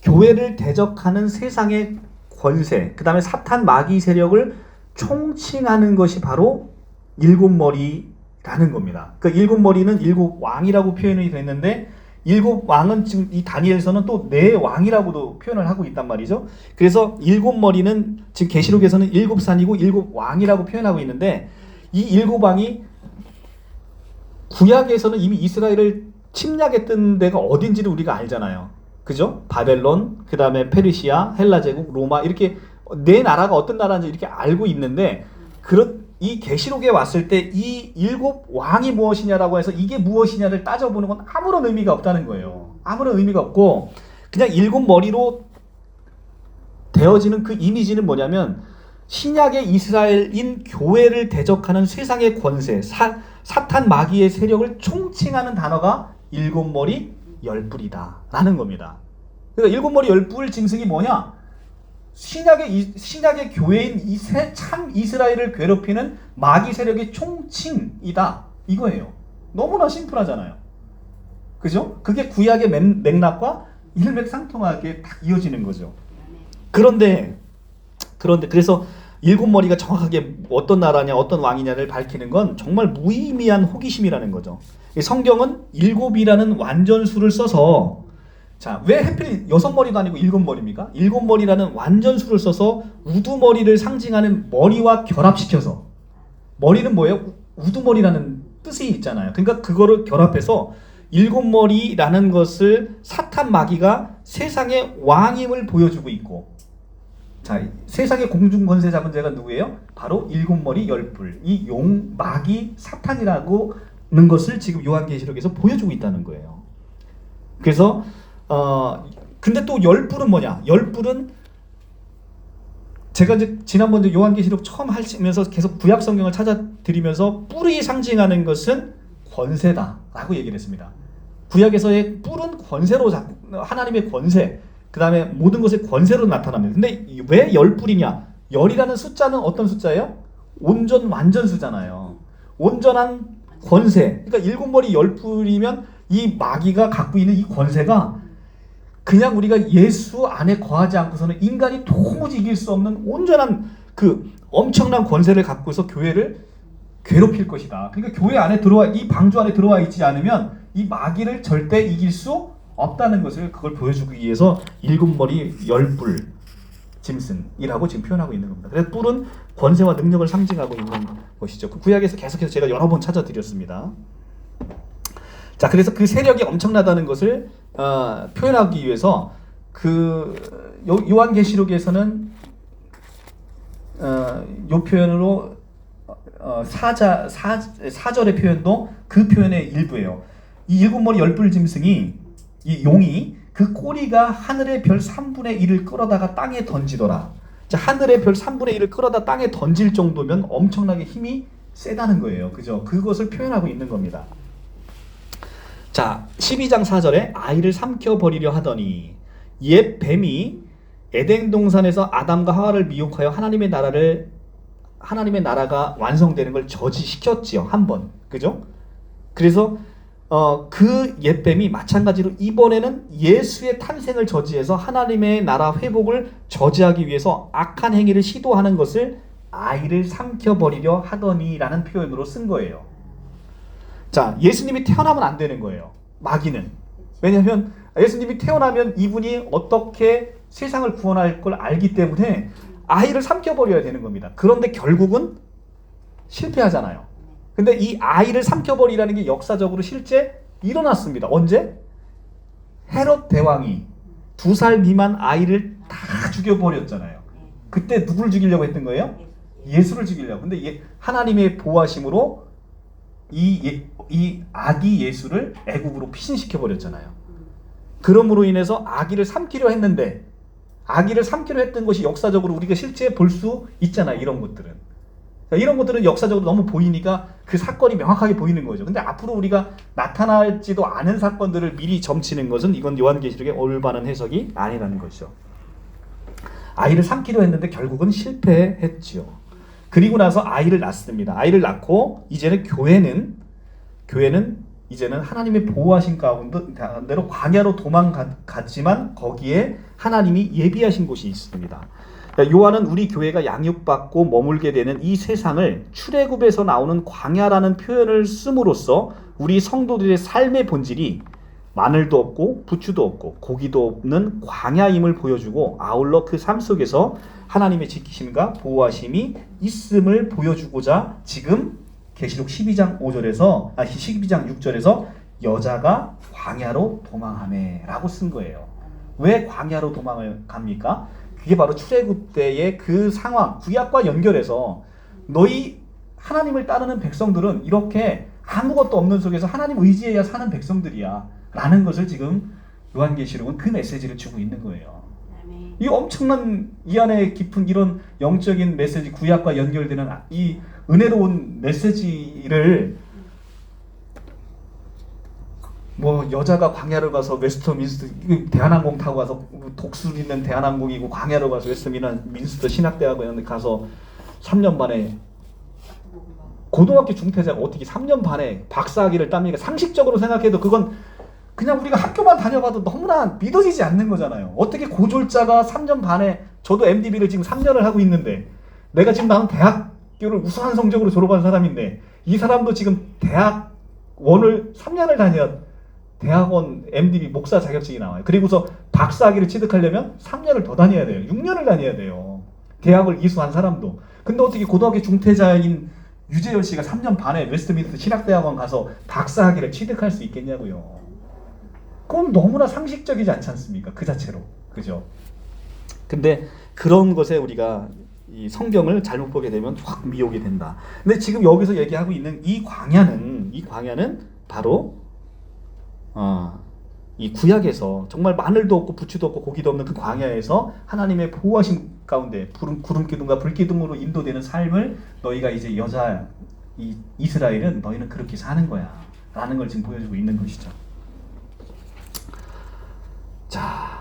교회를 대적하는 세상의 권세, 그다음에 사탄 마귀 세력을 총칭하는 것이 바로 일곱 머리라는 겁니다. 그 일곱 머리는 일곱 왕이라고 표현이 됐는데 일곱 왕은 지금 이 다니엘서는 또 네 왕이라고도 표현을 하고 있단 말이죠. 그래서 일곱 머리는 지금 계시록에서는 일곱 산이고 일곱 왕이라고 표현하고 있는데 이 일곱 왕이 구약에서는 이미 이스라엘을 침략했던 데가 어딘지를 우리가 알잖아요. 그죠? 바벨론, 그 다음에 페르시아, 헬라 제국, 로마 이렇게 네 나라가 어떤 나라인지 이렇게 알고 있는데 이 계시록에 왔을 때 이 일곱 왕이 무엇이냐라고 해서 이게 무엇이냐를 따져보는 건 아무런 의미가 없다는 거예요. 아무런 의미가 없고 그냥 일곱 머리로 되어지는 그 이미지는 뭐냐면 신약의 이스라엘인 교회를 대적하는 세상의 권세, 사탄 마귀의 세력을 총칭하는 단어가 일곱 머리 열 뿔이다 라는 겁니다. 그러니까 일곱 머리 열 뿔 짐승이 뭐냐? 신약의 교회인 참 이스라엘을 괴롭히는 마귀 세력의 총칭이다 이거예요. 너무나 심플하잖아요. 그죠? 그게 구약의 맥락과 일맥상통하게 딱 이어지는 거죠. 그런데 그래서 일곱 머리가 정확하게 어떤 나라냐 어떤 왕이냐를 밝히는 건 정말 무의미한 호기심이라는 거죠. 성경은 일곱이라는 완전수를 써서 자, 왜 하필 여섯 머리도 아니고 일곱 머리입니까? 일곱 머리라는 완전수를 써서 우두머리를 상징하는 머리와 결합시켜서 머리는 뭐예요? 우두머리라는 뜻이 있잖아요. 그러니까 그거를 결합해서 일곱 머리라는 것을 사탄 마귀가 세상의 왕임을 보여주고 있고 자, 세상의 공중 권세 잡은 자가 누구예요? 바로 일곱 머리 열 뿔. 이 용, 마귀, 사탄이라고 는 것을 지금 요한계시록에서 보여주고 있다는 거예요. 그래서 근데 또 열 뿔은 뭐냐? 열 뿔은 제가 이제 지난번에 요한계시록 처음 하시면서 계속 구약 성경을 찾아드리면서 뿔이 상징하는 것은 권세다라고 얘기를 했습니다. 구약에서의 뿔은 권세로 하나님의 권세, 그 다음에 모든 것의 권세로 나타납니다. 근데 왜 열 뿔이냐? 열이라는 숫자는 어떤 숫자예요? 온전 완전수잖아요. 온전한 권세. 그러니까 일곱 머리 열 뿔이면 이 마귀가 갖고 있는 이 권세가 그냥 우리가 예수 안에 거하지 않고서는 인간이 도무지 이길 수 없는 온전한 그 엄청난 권세를 갖고서 교회를 괴롭힐 것이다. 그러니까 교회 안에 이 방주 안에 들어와 있지 않으면 이 마귀를 절대 이길 수 없다는 것을 그걸 보여주기 위해서 일곱 머리 열 뿔 짐승이라고 지금 표현하고 있는 겁니다. 그래서 뿔은 권세와 능력을 상징하고 있는 것이죠. 그 구약에서 계속해서 제가 여러 번 찾아드렸습니다. 자, 그래서 그 세력이 엄청나다는 것을 표현하기 위해서 요한계시록에서는 요 표현으로 사절의 표현도 그 표현의 일부예요. 이 일곱 머리 열 뿔 짐승이 이 용이 그 꼬리가 하늘의 별 3분의 1을 끌어다가 땅에 던지더라. 자, 하늘의 별 3분의 1을 끌어다 땅에 던질 정도면 엄청나게 힘이 세다는 거예요. 그죠? 그것을 표현하고 있는 겁니다. 자, 12장 4절에 아이를 삼켜버리려 하더니 옛 뱀이 에덴 동산에서 아담과 하와를 미혹하여 하나님의 나라가 완성되는 걸 저지시켰지요. 한 번. 그죠? 그래서 그 옛뱀이 마찬가지로 이번에는 예수의 탄생을 저지해서 하나님의 나라 회복을 저지하기 위해서 악한 행위를 시도하는 것을 아이를 삼켜버리려 하더니라는 표현으로 쓴 거예요. 자, 예수님이 태어나면 안 되는 거예요. 마귀는. 왜냐하면 예수님이 태어나면 이분이 어떻게 세상을 구원할 걸 알기 때문에 아이를 삼켜버려야 되는 겁니다. 그런데 결국은 실패하잖아요. 근데 이 아이를 삼켜버리라는 게 역사적으로 실제 일어났습니다. 언제? 헤롯 대왕이 2살 미만 아이를 다 죽여버렸잖아요. 그때 누구를 죽이려고 했던 거예요? 예수를 죽이려고. 근데 하나님의 보호하심으로 이 아기 예수를 애국으로 피신시켜버렸잖아요. 그러므로 인해서 아기를 삼키려 했는데, 아기를 삼키려 했던 것이 역사적으로 우리가 실제 볼 수 있잖아요. 이런 것들은. 이런 것들은 역사적으로 너무 보이니까 그 사건이 명확하게 보이는 거죠. 근데 앞으로 우리가 나타날지도 않은 사건들을 미리 점치는 것은 이건 요한계시록의 올바른 해석이 아니라는 것이죠. 아이를 삼키려 했는데 결국은 실패했지요. 그리고 나서 아이를 낳습니다. 아이를 낳고 이제는 교회는 이제는 하나님의 보호하신 가운데로 광야로 도망갔지만 거기에 하나님이 예비하신 곳이 있습니다. 요한은 우리 교회가 양육받고 머물게 되는 이 세상을 출애굽에서 나오는 광야라는 표현을 씀으로써 우리 성도들의 삶의 본질이 마늘도 없고 부추도 없고 고기도 없는 광야임을 보여주고, 아울러 그 삶 속에서 하나님의 지키심과 보호하심이 있음을 보여주고자 지금 계시록 12장 6절에서 여자가 광야로 도망하매라고 쓴 거예요. 왜 광야로 도망을 갑니까? 그게 바로 출애굽 때의 그 상황, 구약과 연결해서 너희 하나님을 따르는 백성들은 이렇게 아무것도 없는 속에서 하나님 의지해야 사는 백성들이야 라는 것을 지금 요한계시록은 그 메시지를 주고 있는 거예요. 이 엄청난 이 안에 깊은 이런 영적인 메시지, 구약과 연결되는 이 은혜로운 메시지를 여자가 광야를 가서 웨스터민스터 대한항공 타고 가서 독수리 있는 대한항공이고 광야로 가서 웨스터민스터 신학대학원에 가서 3년 반에 고등학교 중퇴자가 어떻게 3년 반에 박사학위를 땁니까? 상식적으로 생각해도 그건 그냥 우리가 학교만 다녀봐도 너무나 믿어지지 않는 거잖아요. 어떻게 고졸자가 3년 반에, 저도 MDB를 지금 3년을 하고 있는데 내가 지금 나는 대학교를 우수한 성적으로 졸업한 사람인데 이 사람도 지금 대학원을 3년을 다녀야 대학원 MDB 목사 자격증이 나와요. 그리고서 박사학위를 취득하려면 3년을 더 다녀야 돼요. 6년을 다녀야 돼요. 대학을 이수한 사람도. 근데 어떻게 고등학교 중퇴자인 유재열 씨가 3년 반에 웨스트민스터 신학대학원 가서 박사학위를 취득할 수 있겠냐고요. 그건 너무나 상식적이지 않지 않습니까? 그 자체로. 그죠? 근데 그런 것에 우리가 이 성경을 잘못 보게 되면 확 미혹이 된다. 근데 지금 여기서 얘기하고 있는 이 광야는 바로 이 구약에서 정말 마늘도 없고 부추도 없고 고기도 없는 그 광야에서 하나님의 보호하심 가운데 구름 기둥과 불 기둥으로 인도되는 삶을 너희가 이제 이스라엘은 너희는 그렇게 사는 거야 라는 걸 지금 보여주고 있는 것이죠. 자,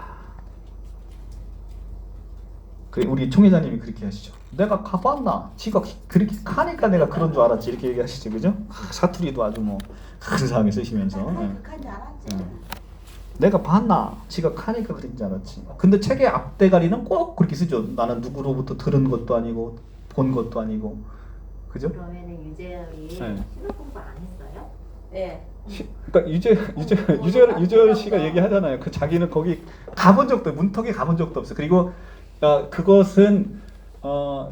우리 총회장님이 그렇게 하시죠. 내가 가봤나? 지가 그렇게 가니까 내가 그런 줄 알았지. 이렇게 얘기하시죠, 그죠? 사투리도 아주 근사하게 쓰시면서. 내가 봤나? 지가 가니까 그런 줄 알았지. 근데 책의 앞대가리는 꼭 그렇게 쓰죠. 나는 누구로부터 들은 것도 아니고 본 것도 아니고, 그죠? 그러면은 유재열이 신학 공부 안 했어요? 네. 그러니까 유재열 씨가 얘기하잖아요. 그 자기는 거기 가본 적도, 문턱에 가본 적도 없어. 그리고 그것은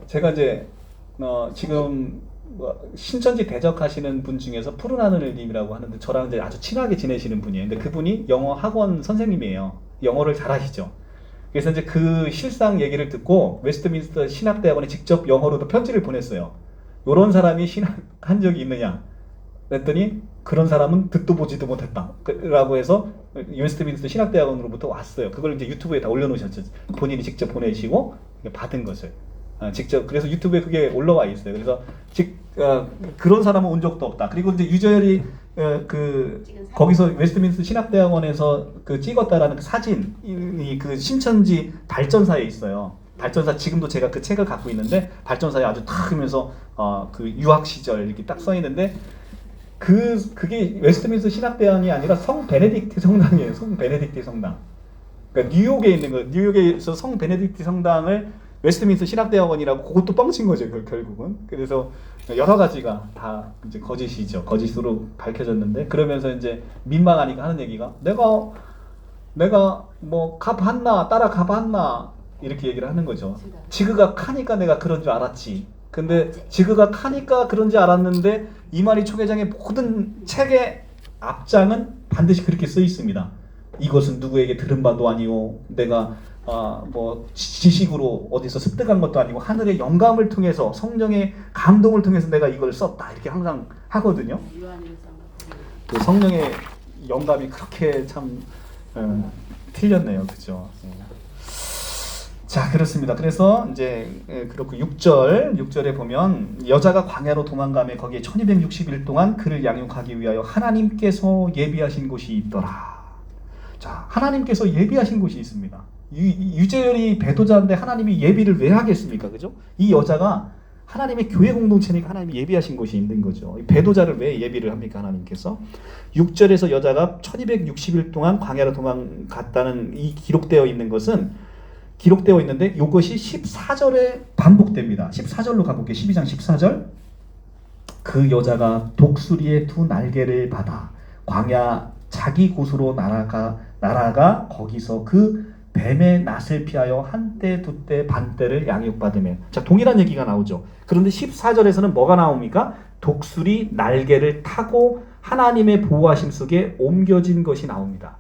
제가 이제 지금 신천지 대적하시는 분 중에서 푸른 하늘님이라고 하는데 저랑 이제 아주 친하게 지내시는 분이에요. 근데 그분이 영어 학원 선생님이에요. 영어를 잘하시죠. 그래서 이제 그 실상 얘기를 듣고 웨스트민스터 신학대학원에 직접 영어로도 편지를 보냈어요. 이런 사람이 신학한 적이 있느냐? 그랬더니 그런 사람은 듣도 보지도 못했다 라고 해서 웨스트민스터 신학대학원으로부터 왔어요. 그걸 이제 유튜브에 다 올려놓으셨죠. 본인이 직접 보내시고 받은 것을 직접. 그래서 유튜브에 그게 올라와 있어요. 그래서 그런 사람은 온 적도 없다. 그리고 이제 유저열이 거기서 웨스트민스터 신학대학원에서 그 찍었다라는 그 사진이 그 신천지 발전사에 있어요. 발전사, 지금도 제가 그 책을 갖고 있는데 발전사에 아주 탁 하면서 그 유학 시절 이렇게 딱 써 있는데 그게 웨스트민스터 신학대학이 아니라 성 베네딕트 성당이에요. 성 베네딕트 성당. 그러니까 뉴욕에 있는 거, 뉴욕에서 성 베네딕트 성당을 웨스트민스터 신학대학원이라고, 그것도 뻥친 거죠, 결국은. 그래서 여러 가지가 다 이제 거짓이죠. 거짓으로 밝혀졌는데, 그러면서 이제 민망하니까 하는 얘기가 내가 뭐 갚았나 따라 갚았나 이렇게 얘기를 하는 거죠. 지그가 카니까 내가 그런 줄 알았지. 근데 지그가 카니까 그런 줄 알았는데 이만희 초계장의 모든 책의 앞장은 반드시 그렇게 써 있습니다. 이것은 누구에게 들은 바도 아니오, 내가 뭐 지식으로 어디서 습득한 것도 아니고 하늘의 영감을 통해서, 성령의 감동을 통해서 내가 이걸 썼다, 이렇게 항상 하거든요. 그 성령의 영감이 그렇게 참 틀렸네요, 그죠? 자, 그렇습니다. 그래서 이제 그렇고 6절에 보면 여자가 광야로 도망가며 거기에 1260일 동안 그를 양육하기 위하여 하나님께서 예비하신 곳이 있더라. 자, 하나님께서 예비하신 곳이 있습니다. 유재열이 배도자인데 하나님이 예비를 왜 하겠습니까? 그죠? 이 여자가 하나님의 교회 공동체니까 하나님이 예비하신 곳이 있는 거죠. 배도자를 왜 예비를 합니까? 하나님께서. 6절에서 여자가 1260일 동안 광야로 도망갔다는 이 기록되어 있는데 이것이 14절에 반복됩니다. 14절로 가볼게요. 12장 14절. 그 여자가 독수리의 두 날개를 받아 광야 자기 곳으로 날아가 거기서 그 뱀의 낯을 피하여 한때 두때 반때를 양육받으며. 자, 동일한 얘기가 나오죠. 그런데 14절에서는 뭐가 나옵니까? 독수리 날개를 타고 하나님의 보호하심 속에 옮겨진 것이 나옵니다.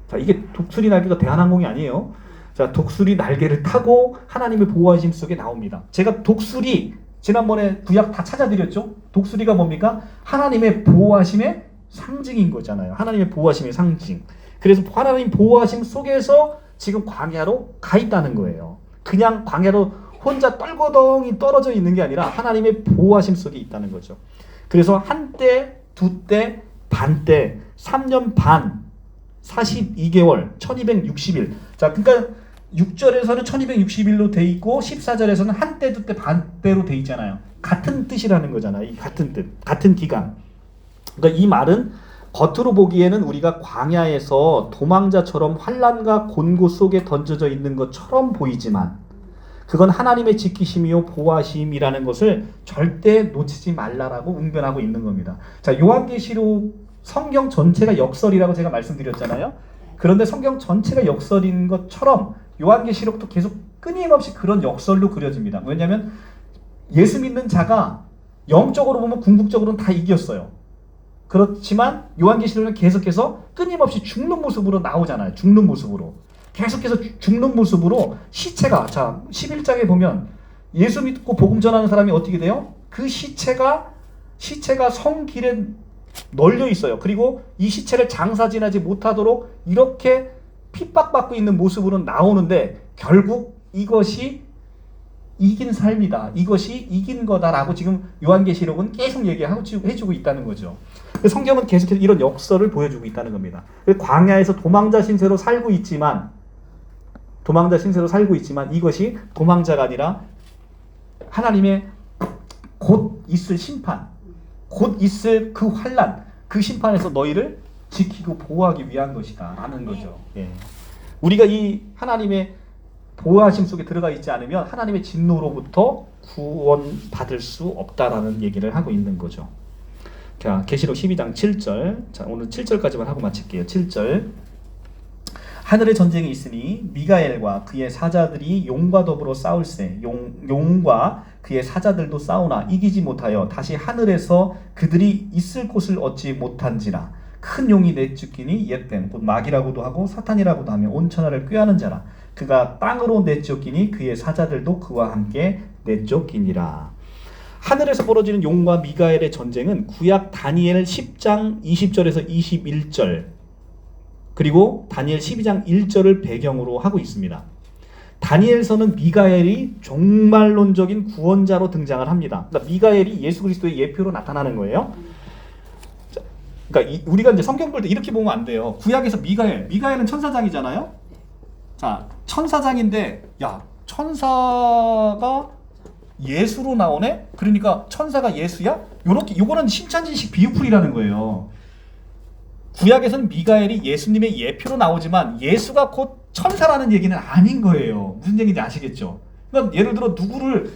자, 이게 독수리 날개가 대한항공이 아니에요. 자, 독수리 날개를 타고 하나님의 보호하심 속에 나옵니다. 제가 독수리 지난번에 구약 다 찾아드렸죠. 독수리가 뭡니까? 하나님의 보호하심의 상징인 거잖아요. 하나님의 보호하심의 상징. 그래서 하나님 보호하심 속에서 지금 광야로 가 있다는 거예요. 그냥 광야로 혼자 떨거덩이 떨어져 있는 게 아니라 하나님의 보호하심 속에 있다는 거죠. 그래서 한때, 두때, 반때, 3년 반, 42개월, 1260일. 자, 그러니까 6절에서는 1260일로 돼 있고 14절에서는 한때, 두때, 반때로 돼 있잖아요. 같은 뜻이라는 거잖아요. 이 같은 뜻, 같은 기간. 그러니까 이 말은 겉으로 보기에는 우리가 광야에서 도망자처럼 환난과 곤고 속에 던져져 있는 것처럼 보이지만 그건 하나님의 지키심이요 보호하심이라는 것을 절대 놓치지 말라라고 응변하고 있는 겁니다. 자, 요한계시록 성경 전체가 역설이라고 제가 말씀드렸잖아요. 그런데 성경 전체가 역설인 것처럼 요한계시록도 계속 끊임없이 그런 역설로 그려집니다. 왜냐하면 예수 믿는 자가 영적으로 보면 궁극적으로는 다 이겼어요. 그렇지만 요한계시록은 계속해서 끊임없이 죽는 모습으로 나오잖아요. 죽는 모습으로. 계속해서 죽는 모습으로 시체가, 자, 11장에 보면 예수 믿고 복음 전하는 사람이 어떻게 돼요? 그 시체가 성길에 널려 있어요. 그리고 이 시체를 장사 지나지 못하도록 이렇게 핍박받고 있는 모습으로 나오는데 결국 이것이 이긴 삶이다. 이것이 이긴 거다라고 지금 요한계시록은 계속 해주고 있다는 거죠. 성경은 계속해서 이런 역설을 보여주고 있다는 겁니다. 광야에서 도망자 신세로 살고 있지만 이것이 도망자가 아니라 하나님의 곧 있을 심판, 곧 있을 그 환난, 그 심판에서 너희를 지키고 보호하기 위한 것이다 라는 거죠. 예. 우리가 이 하나님의 보호하심 속에 들어가 있지 않으면 하나님의 진노로부터 구원받을 수 없다라는 얘기를 하고 있는 거죠. 자, 계시록 12장 7절. 자, 오늘 7절까지만 하고 마칠게요. 7절. 하늘의 전쟁이 있으니 미가엘과 그의 사자들이 용과 더불어 싸울세. 용과 그의 사자들도 싸우나 이기지 못하여 다시 하늘에서 그들이 있을 곳을 얻지 못한지라. 큰 용이 내쫓기니 옛뱀 곧 마귀라고도 하고 사탄이라고도 하며 온 천하를 꾀하는 자라. 그가 땅으로 내쫓기니 그의 사자들도 그와 함께 내쫓기니라. 하늘에서 벌어지는 용과 미가엘의 전쟁은 구약 다니엘 10장 20절에서 21절 그리고 다니엘 12장 1절을 배경으로 하고 있습니다. 다니엘서는 미가엘이 종말론적인 구원자로 등장을 합니다. 그러니까 미가엘이 예수 그리스도의 예표로 나타나는 거예요. 그러니까 우리가 이제 성경 볼 때 이렇게 보면 안 돼요. 구약에서 미가엘은 천사장이잖아요. 자, 천사장인데 야, 천사가 예수로 나오네? 그러니까 천사가 예수야? 요거는 신천지식 비유풀이라는 거예요. 구약에서는 미가엘이 예수님의 예표로 나오지만 예수가 곧 천사라는 얘기는 아닌 거예요. 무슨 얘기인지 아시겠죠? 그러니까 예를 들어 누구를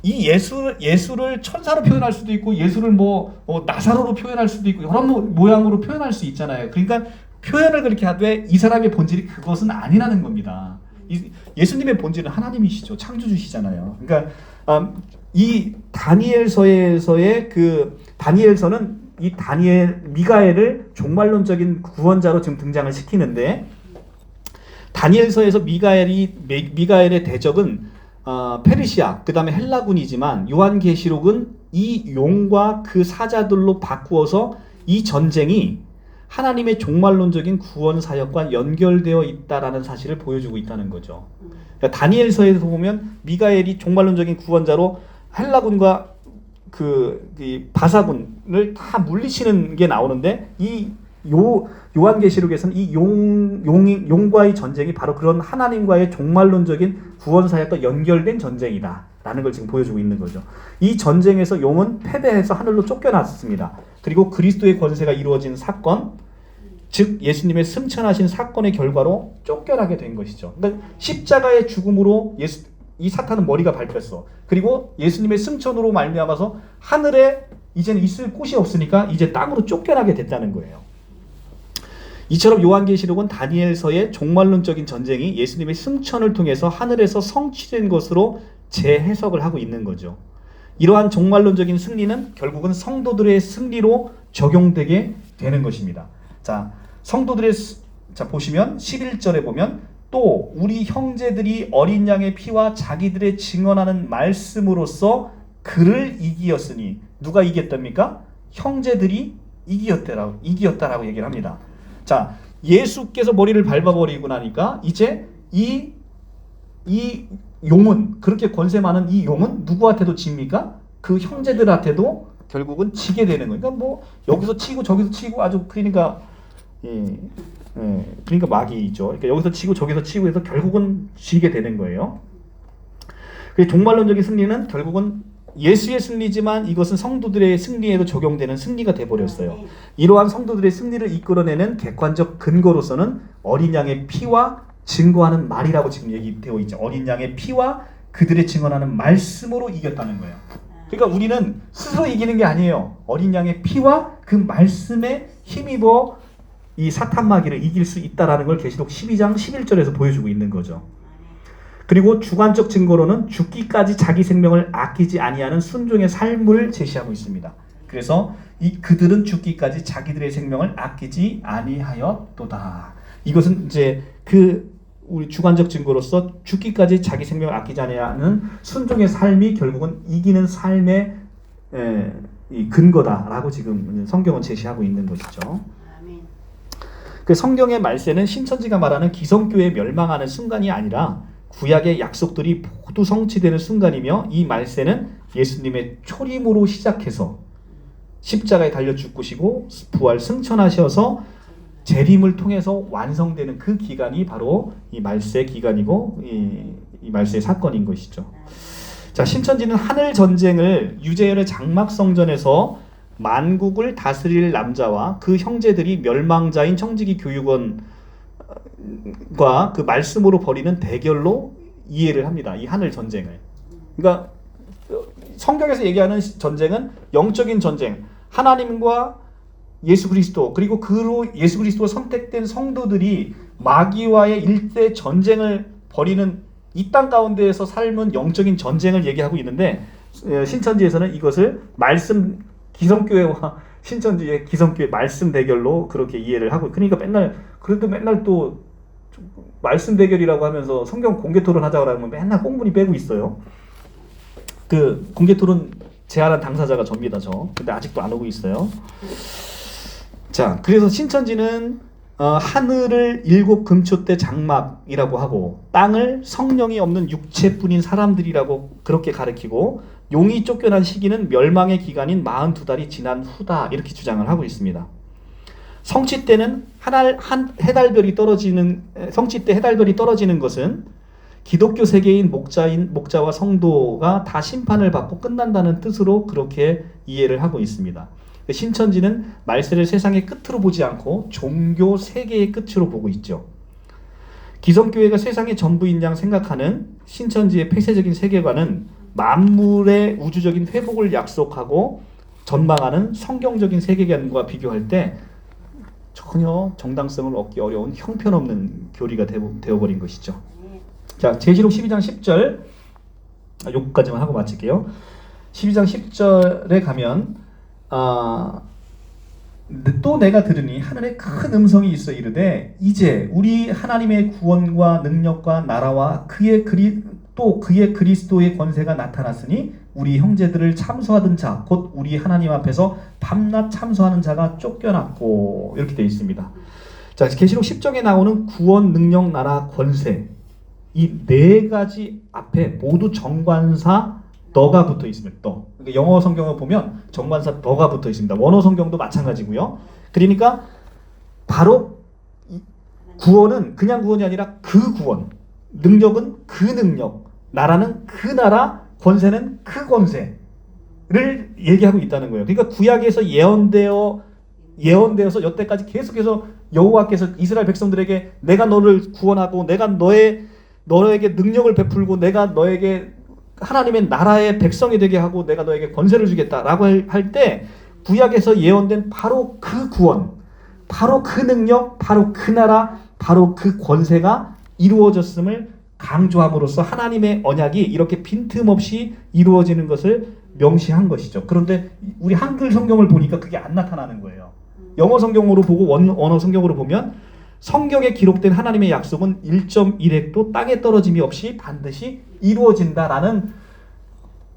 이 예수를 천사로 표현할 수도 있고 예수를 나사로로 표현할 수도 있고 여러 모양으로 표현할 수 있잖아요. 그러니까 표현을 그렇게 하되 이 사람의 본질이 그것은 아니라는 겁니다. 예수님의 본질은 하나님이시죠. 창조주시잖아요. 그러니까 이 다니엘서에서의 다니엘서는 이 미가엘을 종말론적인 구원자로 지금 등장을 시키는데 다니엘서에서 미가엘의 대적은 페르시아, 그 다음에 헬라군이지만 요한계시록은 이 용과 그 사자들로 바꾸어서 이 전쟁이 하나님의 종말론적인 구원 사역과 연결되어 있다라는 사실을 보여주고 있다는 거죠. 그러니까 다니엘서에서 보면 미가엘이 종말론적인 구원자로 헬라군과 이 바사군을 다 물리치는 게 나오는데 이 요한계시록에서는 이 용과의 전쟁이 바로 그런 하나님과의 종말론적인 구원 사역과 연결된 전쟁이다라는 걸 지금 보여주고 있는 거죠. 이 전쟁에서 용은 패배해서 하늘로 쫓겨났습니다. 그리고 그리스도의 권세가 이루어진 사건, 즉 예수님의 승천하신 사건의 결과로 쫓겨나게 된 것이죠. 그러니까 십자가의 죽음으로 이 사탄은 머리가 밟혔어. 그리고 예수님의 승천으로 말미암아서 하늘에 이제는 있을 곳이 없으니까 이제 땅으로 쫓겨나게 됐다는 거예요. 이처럼 요한계시록은 다니엘서의 종말론적인 전쟁이 예수님의 승천을 통해서 하늘에서 성취된 것으로 재해석을 하고 있는 거죠. 이러한 종말론적인 승리는 결국은 성도들의 승리로 적용되게 되는 것입니다. 자, 보시면 11절에 보면 또 우리 형제들이 어린 양의 피와 자기들의 증언하는 말씀으로써 그를 이기었으니 누가 이겼답니까? 형제들이 이기었다라고 얘기를 합니다. 자, 예수께서 머리를 밟아버리고 나니까 이제 이 용은 그렇게 권세 많은 이 용은 누구한테도 집니까? 그 형제들한테도 결국은 지게 되는 거예요. 그러니까 여기서 치고 저기서 치고 아주 그러니까 그러니까 마귀죠. 그러니까 여기서 치고 저기서 치고 해서 결국은 지게 되는 거예요. 그 종말론적인 승리는 결국은 예수의 승리지만 이것은 성도들의 승리에도 적용되는 승리가 돼버렸어요. 이러한 성도들의 승리를 이끌어내는 객관적 근거로서는 어린 양의 피와 증거하는 말이라고 지금 얘기되어 있죠. 어린 양의 피와 그들의 증언하는 말씀으로 이겼다는 거예요. 그러니까 우리는 스스로 이기는 게 아니에요. 어린 양의 피와 그 말씀에 힘입어 이 사탄 마귀를 이길 수 있다라는 걸 계시록 12장 11절에서 보여주고 있는 거죠. 그리고 주관적 증거로는 죽기까지 자기 생명을 아끼지 아니하는 순종의 삶을 제시하고 있습니다. 그래서 그들은 죽기까지 자기들의 생명을 아끼지 아니하였도다. 이것은 이제 우리 주관적 증거로서 죽기까지 자기 생명을 아끼지 아니하는 순종의 삶이 결국은 이기는 삶의 이 근거다라고 지금 성경은 제시하고 있는 것이죠. 그 성경의 말세는 신천지가 말하는 기성교회 멸망하는 순간이 아니라 구약의 약속들이 모두 성취되는 순간이며 이 말세는 예수님의 초림으로 시작해서 십자가에 달려 죽으시고 부활 승천하셔서 재림을 통해서 완성되는 그 기간이 바로 이 말세 기간이고 이 말세 사건인 것이죠. 자, 신천지는 하늘 전쟁을 유재열의 장막 성전에서 만국을 다스릴 남자와 그 형제들이 멸망자인 청지기 교육원과 그 말씀으로 벌이는 대결로 이해를 합니다. 이 하늘 전쟁을. 그러니까 성경에서 얘기하는 전쟁은 영적인 전쟁, 하나님과 예수 그리스도, 그리고 그로 예수 그리스도가 선택된 성도들이 마귀와의 일대 전쟁을 벌이는 이 땅 가운데에서 삶은 영적인 전쟁을 얘기하고 있는데 신천지에서는 이것을 기성교회와 신천지의 기성교회 말씀 대결로 그렇게 이해를 하고, 그러니까 맨날 또 말씀 대결이라고 하면서 성경 공개 토론 하자고 하면 맨날 꽁분이 빼고 있어요. 그 공개 토론 제안한 당사자가 접니다, 저. 근데 아직도 안 오고 있어요. 자, 그래서 신천지는 하늘을 7 금초대 장막이라고 하고 땅을 성령이 없는 육체뿐인 사람들이라고 그렇게 가리키고 용이 쫓겨난 시기는 멸망의 기간인 42달이 지난 후다 이렇게 주장을 하고 있습니다. 성취 때는 해달별이 떨어지는 것은 기독교 세계인 목자와 성도가 다 심판을 받고 끝난다는 뜻으로 그렇게 이해를 하고 있습니다. 신천지는 말세를 세상의 끝으로 보지 않고 종교 세계의 끝으로 보고 있죠. 기성교회가 세상의 전부인 양 생각하는 신천지의 폐쇄적인 세계관은 만물의 우주적인 회복을 약속하고 전망하는 성경적인 세계관과 비교할 때 전혀 정당성을 얻기 어려운 형편없는 교리가 되어버린 것이죠. 자, 계시록 12장 10절 여기까지만 하고 마칠게요. 12장 10절에 가면 또 내가 들으니 하늘에 큰 음성이 있어 이르되 이제 우리 하나님의 구원과 능력과 나라와 그의 그리스도의 권세가 나타났으니 우리 형제들을 참소하던 자 곧 우리 하나님 앞에서 밤낮 참소하는 자가 쫓겨났고 이렇게 되어 있습니다. 자, 계시록 10장에 나오는 구원, 능력, 나라, 권세 이 네 가지 앞에 모두 정관사 너가 붙어 있습니다. 너. 그러니까 영어 성경을 보면 정관사 너가 붙어 있습니다. 원어 성경도 마찬가지고요. 그러니까 바로 구원은 그냥 구원이 아니라 그 구원, 능력은 그 능력, 나라는 그 나라, 권세는 그 권세를 얘기하고 있다는 거예요. 그러니까 구약에서 예언되어서 여태까지 계속해서 여호와께서 이스라엘 백성들에게 내가 너를 구원하고 내가 너에게 능력을 베풀고 내가 너에게 하나님의 나라의 백성이 되게 하고 내가 너에게 권세를 주겠다라고 할 때 구약에서 예언된 바로 그 구원, 바로 그 능력, 바로 그 나라, 바로 그 권세가 이루어졌음을 강조함으로써 하나님의 언약이 이렇게 빈틈없이 이루어지는 것을 명시한 것이죠. 그런데 우리 한글 성경을 보니까 그게 안 나타나는 거예요. 영어 성경으로 보고 원어 성경으로 보면 성경에 기록된 하나님의 약속은 1.1획도 땅에 떨어짐이 없이 반드시 이루어진다라는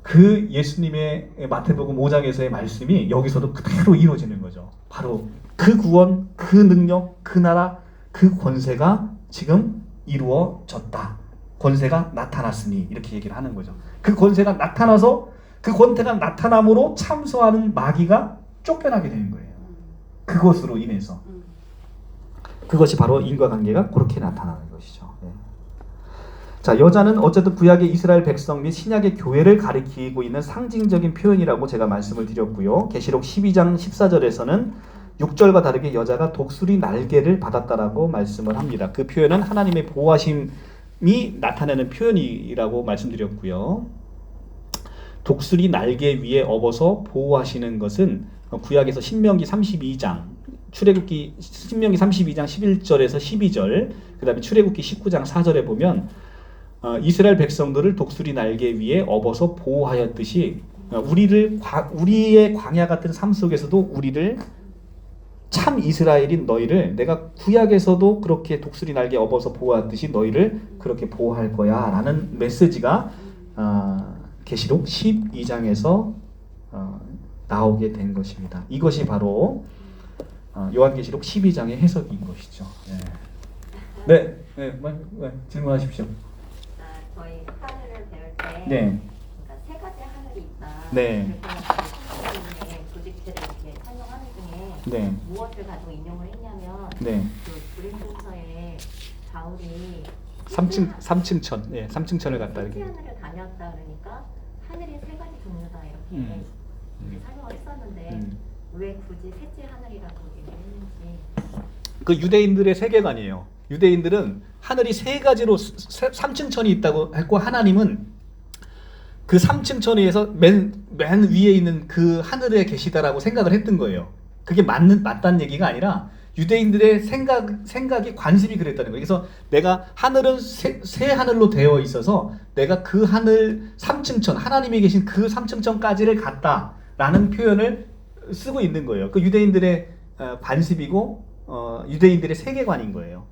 그 예수님의 마태복음 5장에서의 말씀이 여기서도 그대로 이루어지는 거죠. 바로 그 구원, 그 능력, 그 나라, 그 권세가 지금 이루어졌다. 권세가 나타났으니 이렇게 얘기를 하는 거죠. 그 권세가 나타나서 그 권세가 나타남으로 참소하는 마귀가 쫓겨나게 되는 거예요. 그것으로 인해서. 그것이 바로 인과관계가 그렇게 나타나는 것이죠. 네. 자, 여자는 어쨌든 구약의 이스라엘 백성 및 신약의 교회를 가리키고 있는 상징적인 표현이라고 제가 말씀을 드렸고요. 계시록 12장 14절에서는 6절과 다르게 여자가 독수리 날개를 받았다라고 말씀을 합니다. 그 표현은 하나님의 보호하심이 나타내는 표현이라고 말씀드렸고요. 독수리 날개 위에 업어서 보호하시는 것은 구약에서 신명기 32장 출애굽기 신명기 32장 11절에서 12절 그 다음에 출애굽기 19장 4절에 보면 이스라엘 백성들을 독수리 날개 위에 업어서 보호하였듯이 우리의 광야 같은 삶 속에서도 우리를 참 이스라엘인 너희를 내가 구약에서도 그렇게 독수리 날개 업어서 보호하듯이 너희를 그렇게 보호할 거야 라는 메시지가 계시록 12장에서 나오게 된 것입니다. 이것이 바로 요한계시록 12장의 해석인 것이죠. 네, 질문하십시오. 저희 하늘을 배울 때 네. 그러니까 세 가지 하늘이 있다. 네. 하나님의 조직체를 이렇게 설명하는 중에 네. 무엇을 가지고 인용을 했냐면 네. 그 고린도서에 바울이 3층천, 네, 3층천을 갔다 이렇게. 하늘을 다녔다 그러니까 하늘이 세 가지 종류다 이렇게 이제 설명을 했었는데 왜 굳이 셋째 하늘이라고 얘기를 했는지. 그 유대인들의 세계관이에요. 유대인들은 하늘이 세 가지로 3층천이 있다고 했고 하나님은 그 3층천에서 맨 위에 있는 그 하늘에 계시다라고 생각을 했던 거예요. 그게 맞다는 얘기가 아니라 유대인들의 생각이 관습이 그랬다는 거예요. 그래서 내가 하늘은 새 하늘로 되어 있어서 내가 그 하늘 3층천 하나님이 계신 그 3층천까지를 갔다라는 표현을 쓰고 있는 거예요. 그 유대인들의 관습이고 유대인들의 세계관인 거예요.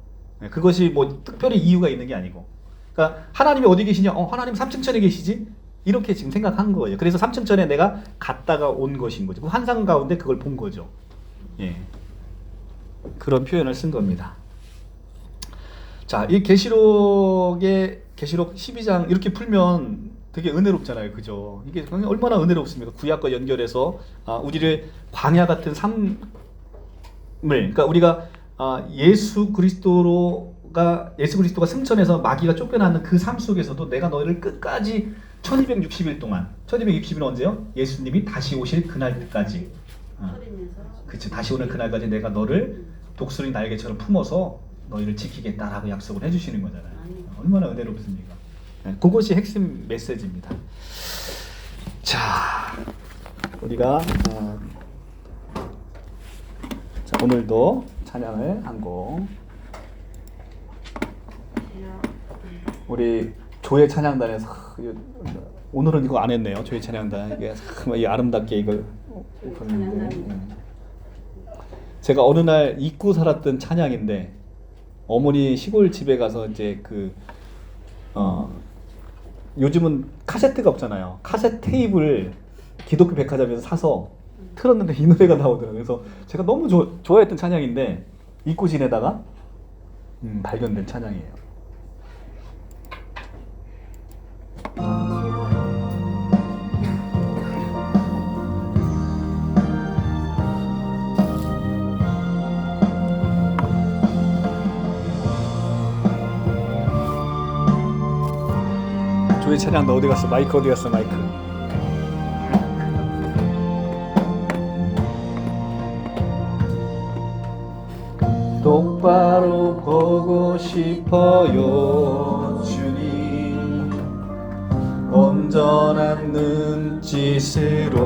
그것이 뭐 특별히 이유가 있는 게 아니고, 그러니까 하나님이 어디 계시냐? 하나님 3층천에 계시지? 이렇게 지금 생각한 거예요. 그래서 3층천에 내가 갔다가 온 것인 거죠. 그 환상 가운데 그걸 본 거죠. 예. 그런 표현을 쓴 겁니다. 자, 이 계시록 12장 이렇게 풀면 되게 은혜롭잖아요, 그죠? 이게 얼마나 은혜롭습니까? 구약과 연결해서 우리를 광야 같은 삶을, 그러니까 우리가 예수 그리스도가 승천해서 마귀가 쫓겨나는 그 삶 속에서도 내가 너희를 끝까지 1260일 동안, 1260일은 언제요? 예수님이 다시 오실 그날까지, 그치, 다시 오는 그날까지 내가 너를 독수리 날개처럼 품어서 너희를 지키겠다라고 약속을 해주시는 거잖아요. 얼마나 은혜롭습니까? 그것이 핵심 메시지입니다. 자, 우리가 자, 오늘도 찬양을 한 곡, 우리 조회 찬양단에서 오늘은 이거 안 했네요. 조회 찬양단 이게 참 아름답게 이걸 보는데, 제가 어느 날 잊고 살았던 찬양인데, 어머니 시골 집에 가서 이제 요즘은 카세트가 없잖아요. 카세트 테이프를 기독교 백화점에서 사서 틀었는데 이 노래가 나오더라고요. 그래서 제가 너무 좋아했던 찬양인데 잊고 지내다가 발견된 찬양이에요. 조회 찬양 너 어디 갔어? 마이크 어디 갔어? 마이크. 똑바로 보고 싶어요 주님, 온전한 눈짓으로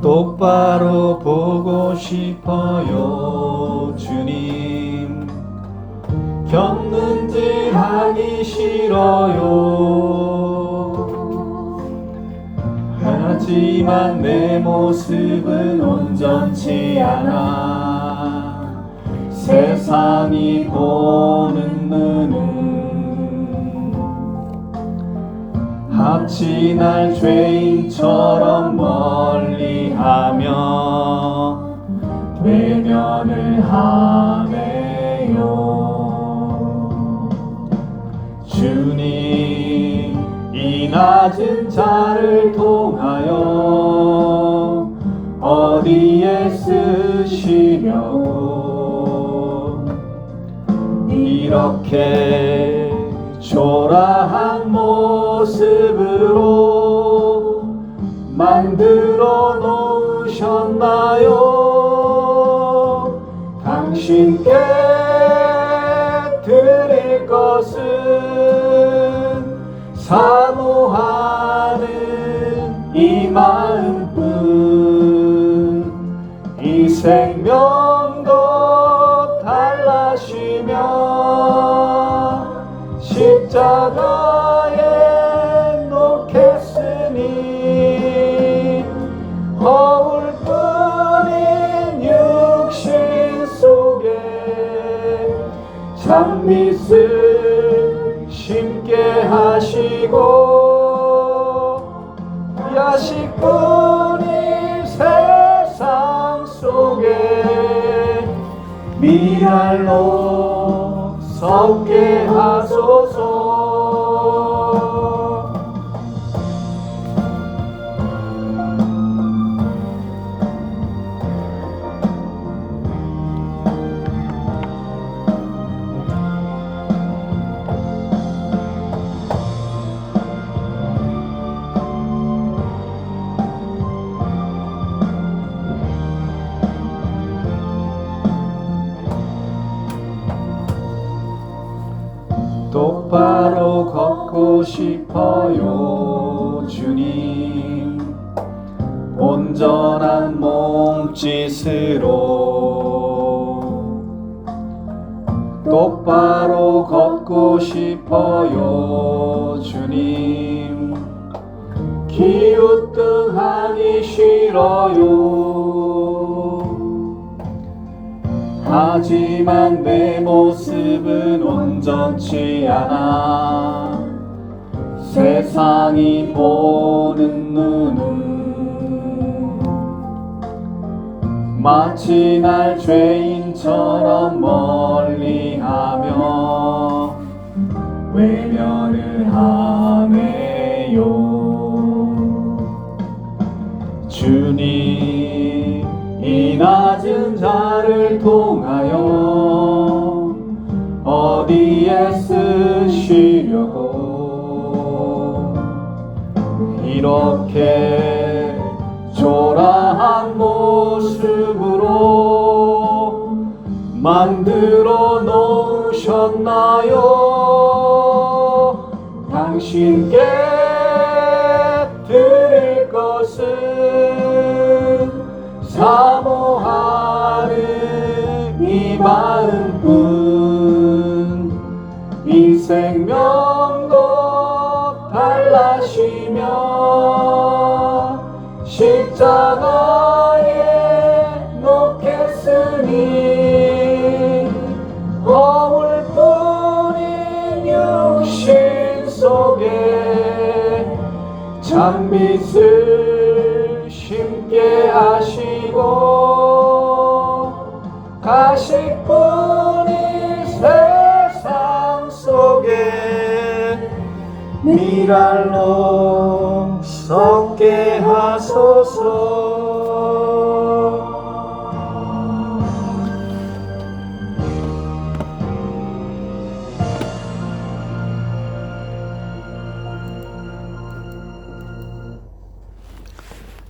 똑바로 보고 싶어요 주님, 겪는지 하기 싫어요. 하지만 내 모습은 온전치 않아. 세상이 보는 눈은 마치 날 죄인처럼 멀리하며 외면을 하네요. 주님, 이 낮은 자를 통하여 어디에 쓰시려고 이렇게 초라한 모습으로 만들어 놓으셨나요? 당신께 드릴 것은 사모하는 이 마음뿐, 이 생명도 달라시며 십자가에 놓겠으니 허울뿐인 육신 속에 참빛을 심게 하시고 야식뿐인 세상 속에 미랄로 섞게 하소서. 똑바로 걷고 싶어요 주님, 온전한 몸짓으로 똑바로 걷고 싶어요 주님, 기우뚱하기 싫어요. 하지만 내 모습은 온전치 않아. 세상이 보는 눈은 마치 날 죄인처럼 멀리하며 외면을 하네요. 주님, 이 낮은 자를 통하여 어디에 쓰시려고 이렇게 초라한 모습으로 만들어 놓으셨나요? 당신께 드릴 것은 사모하는 이 마음뿐. 이 생명도 달라시며 십자가에 놓겠으니 허물뿐인 육신 속에 장밋을 심게 하시고 가식뿐인 세상 속에 미랄로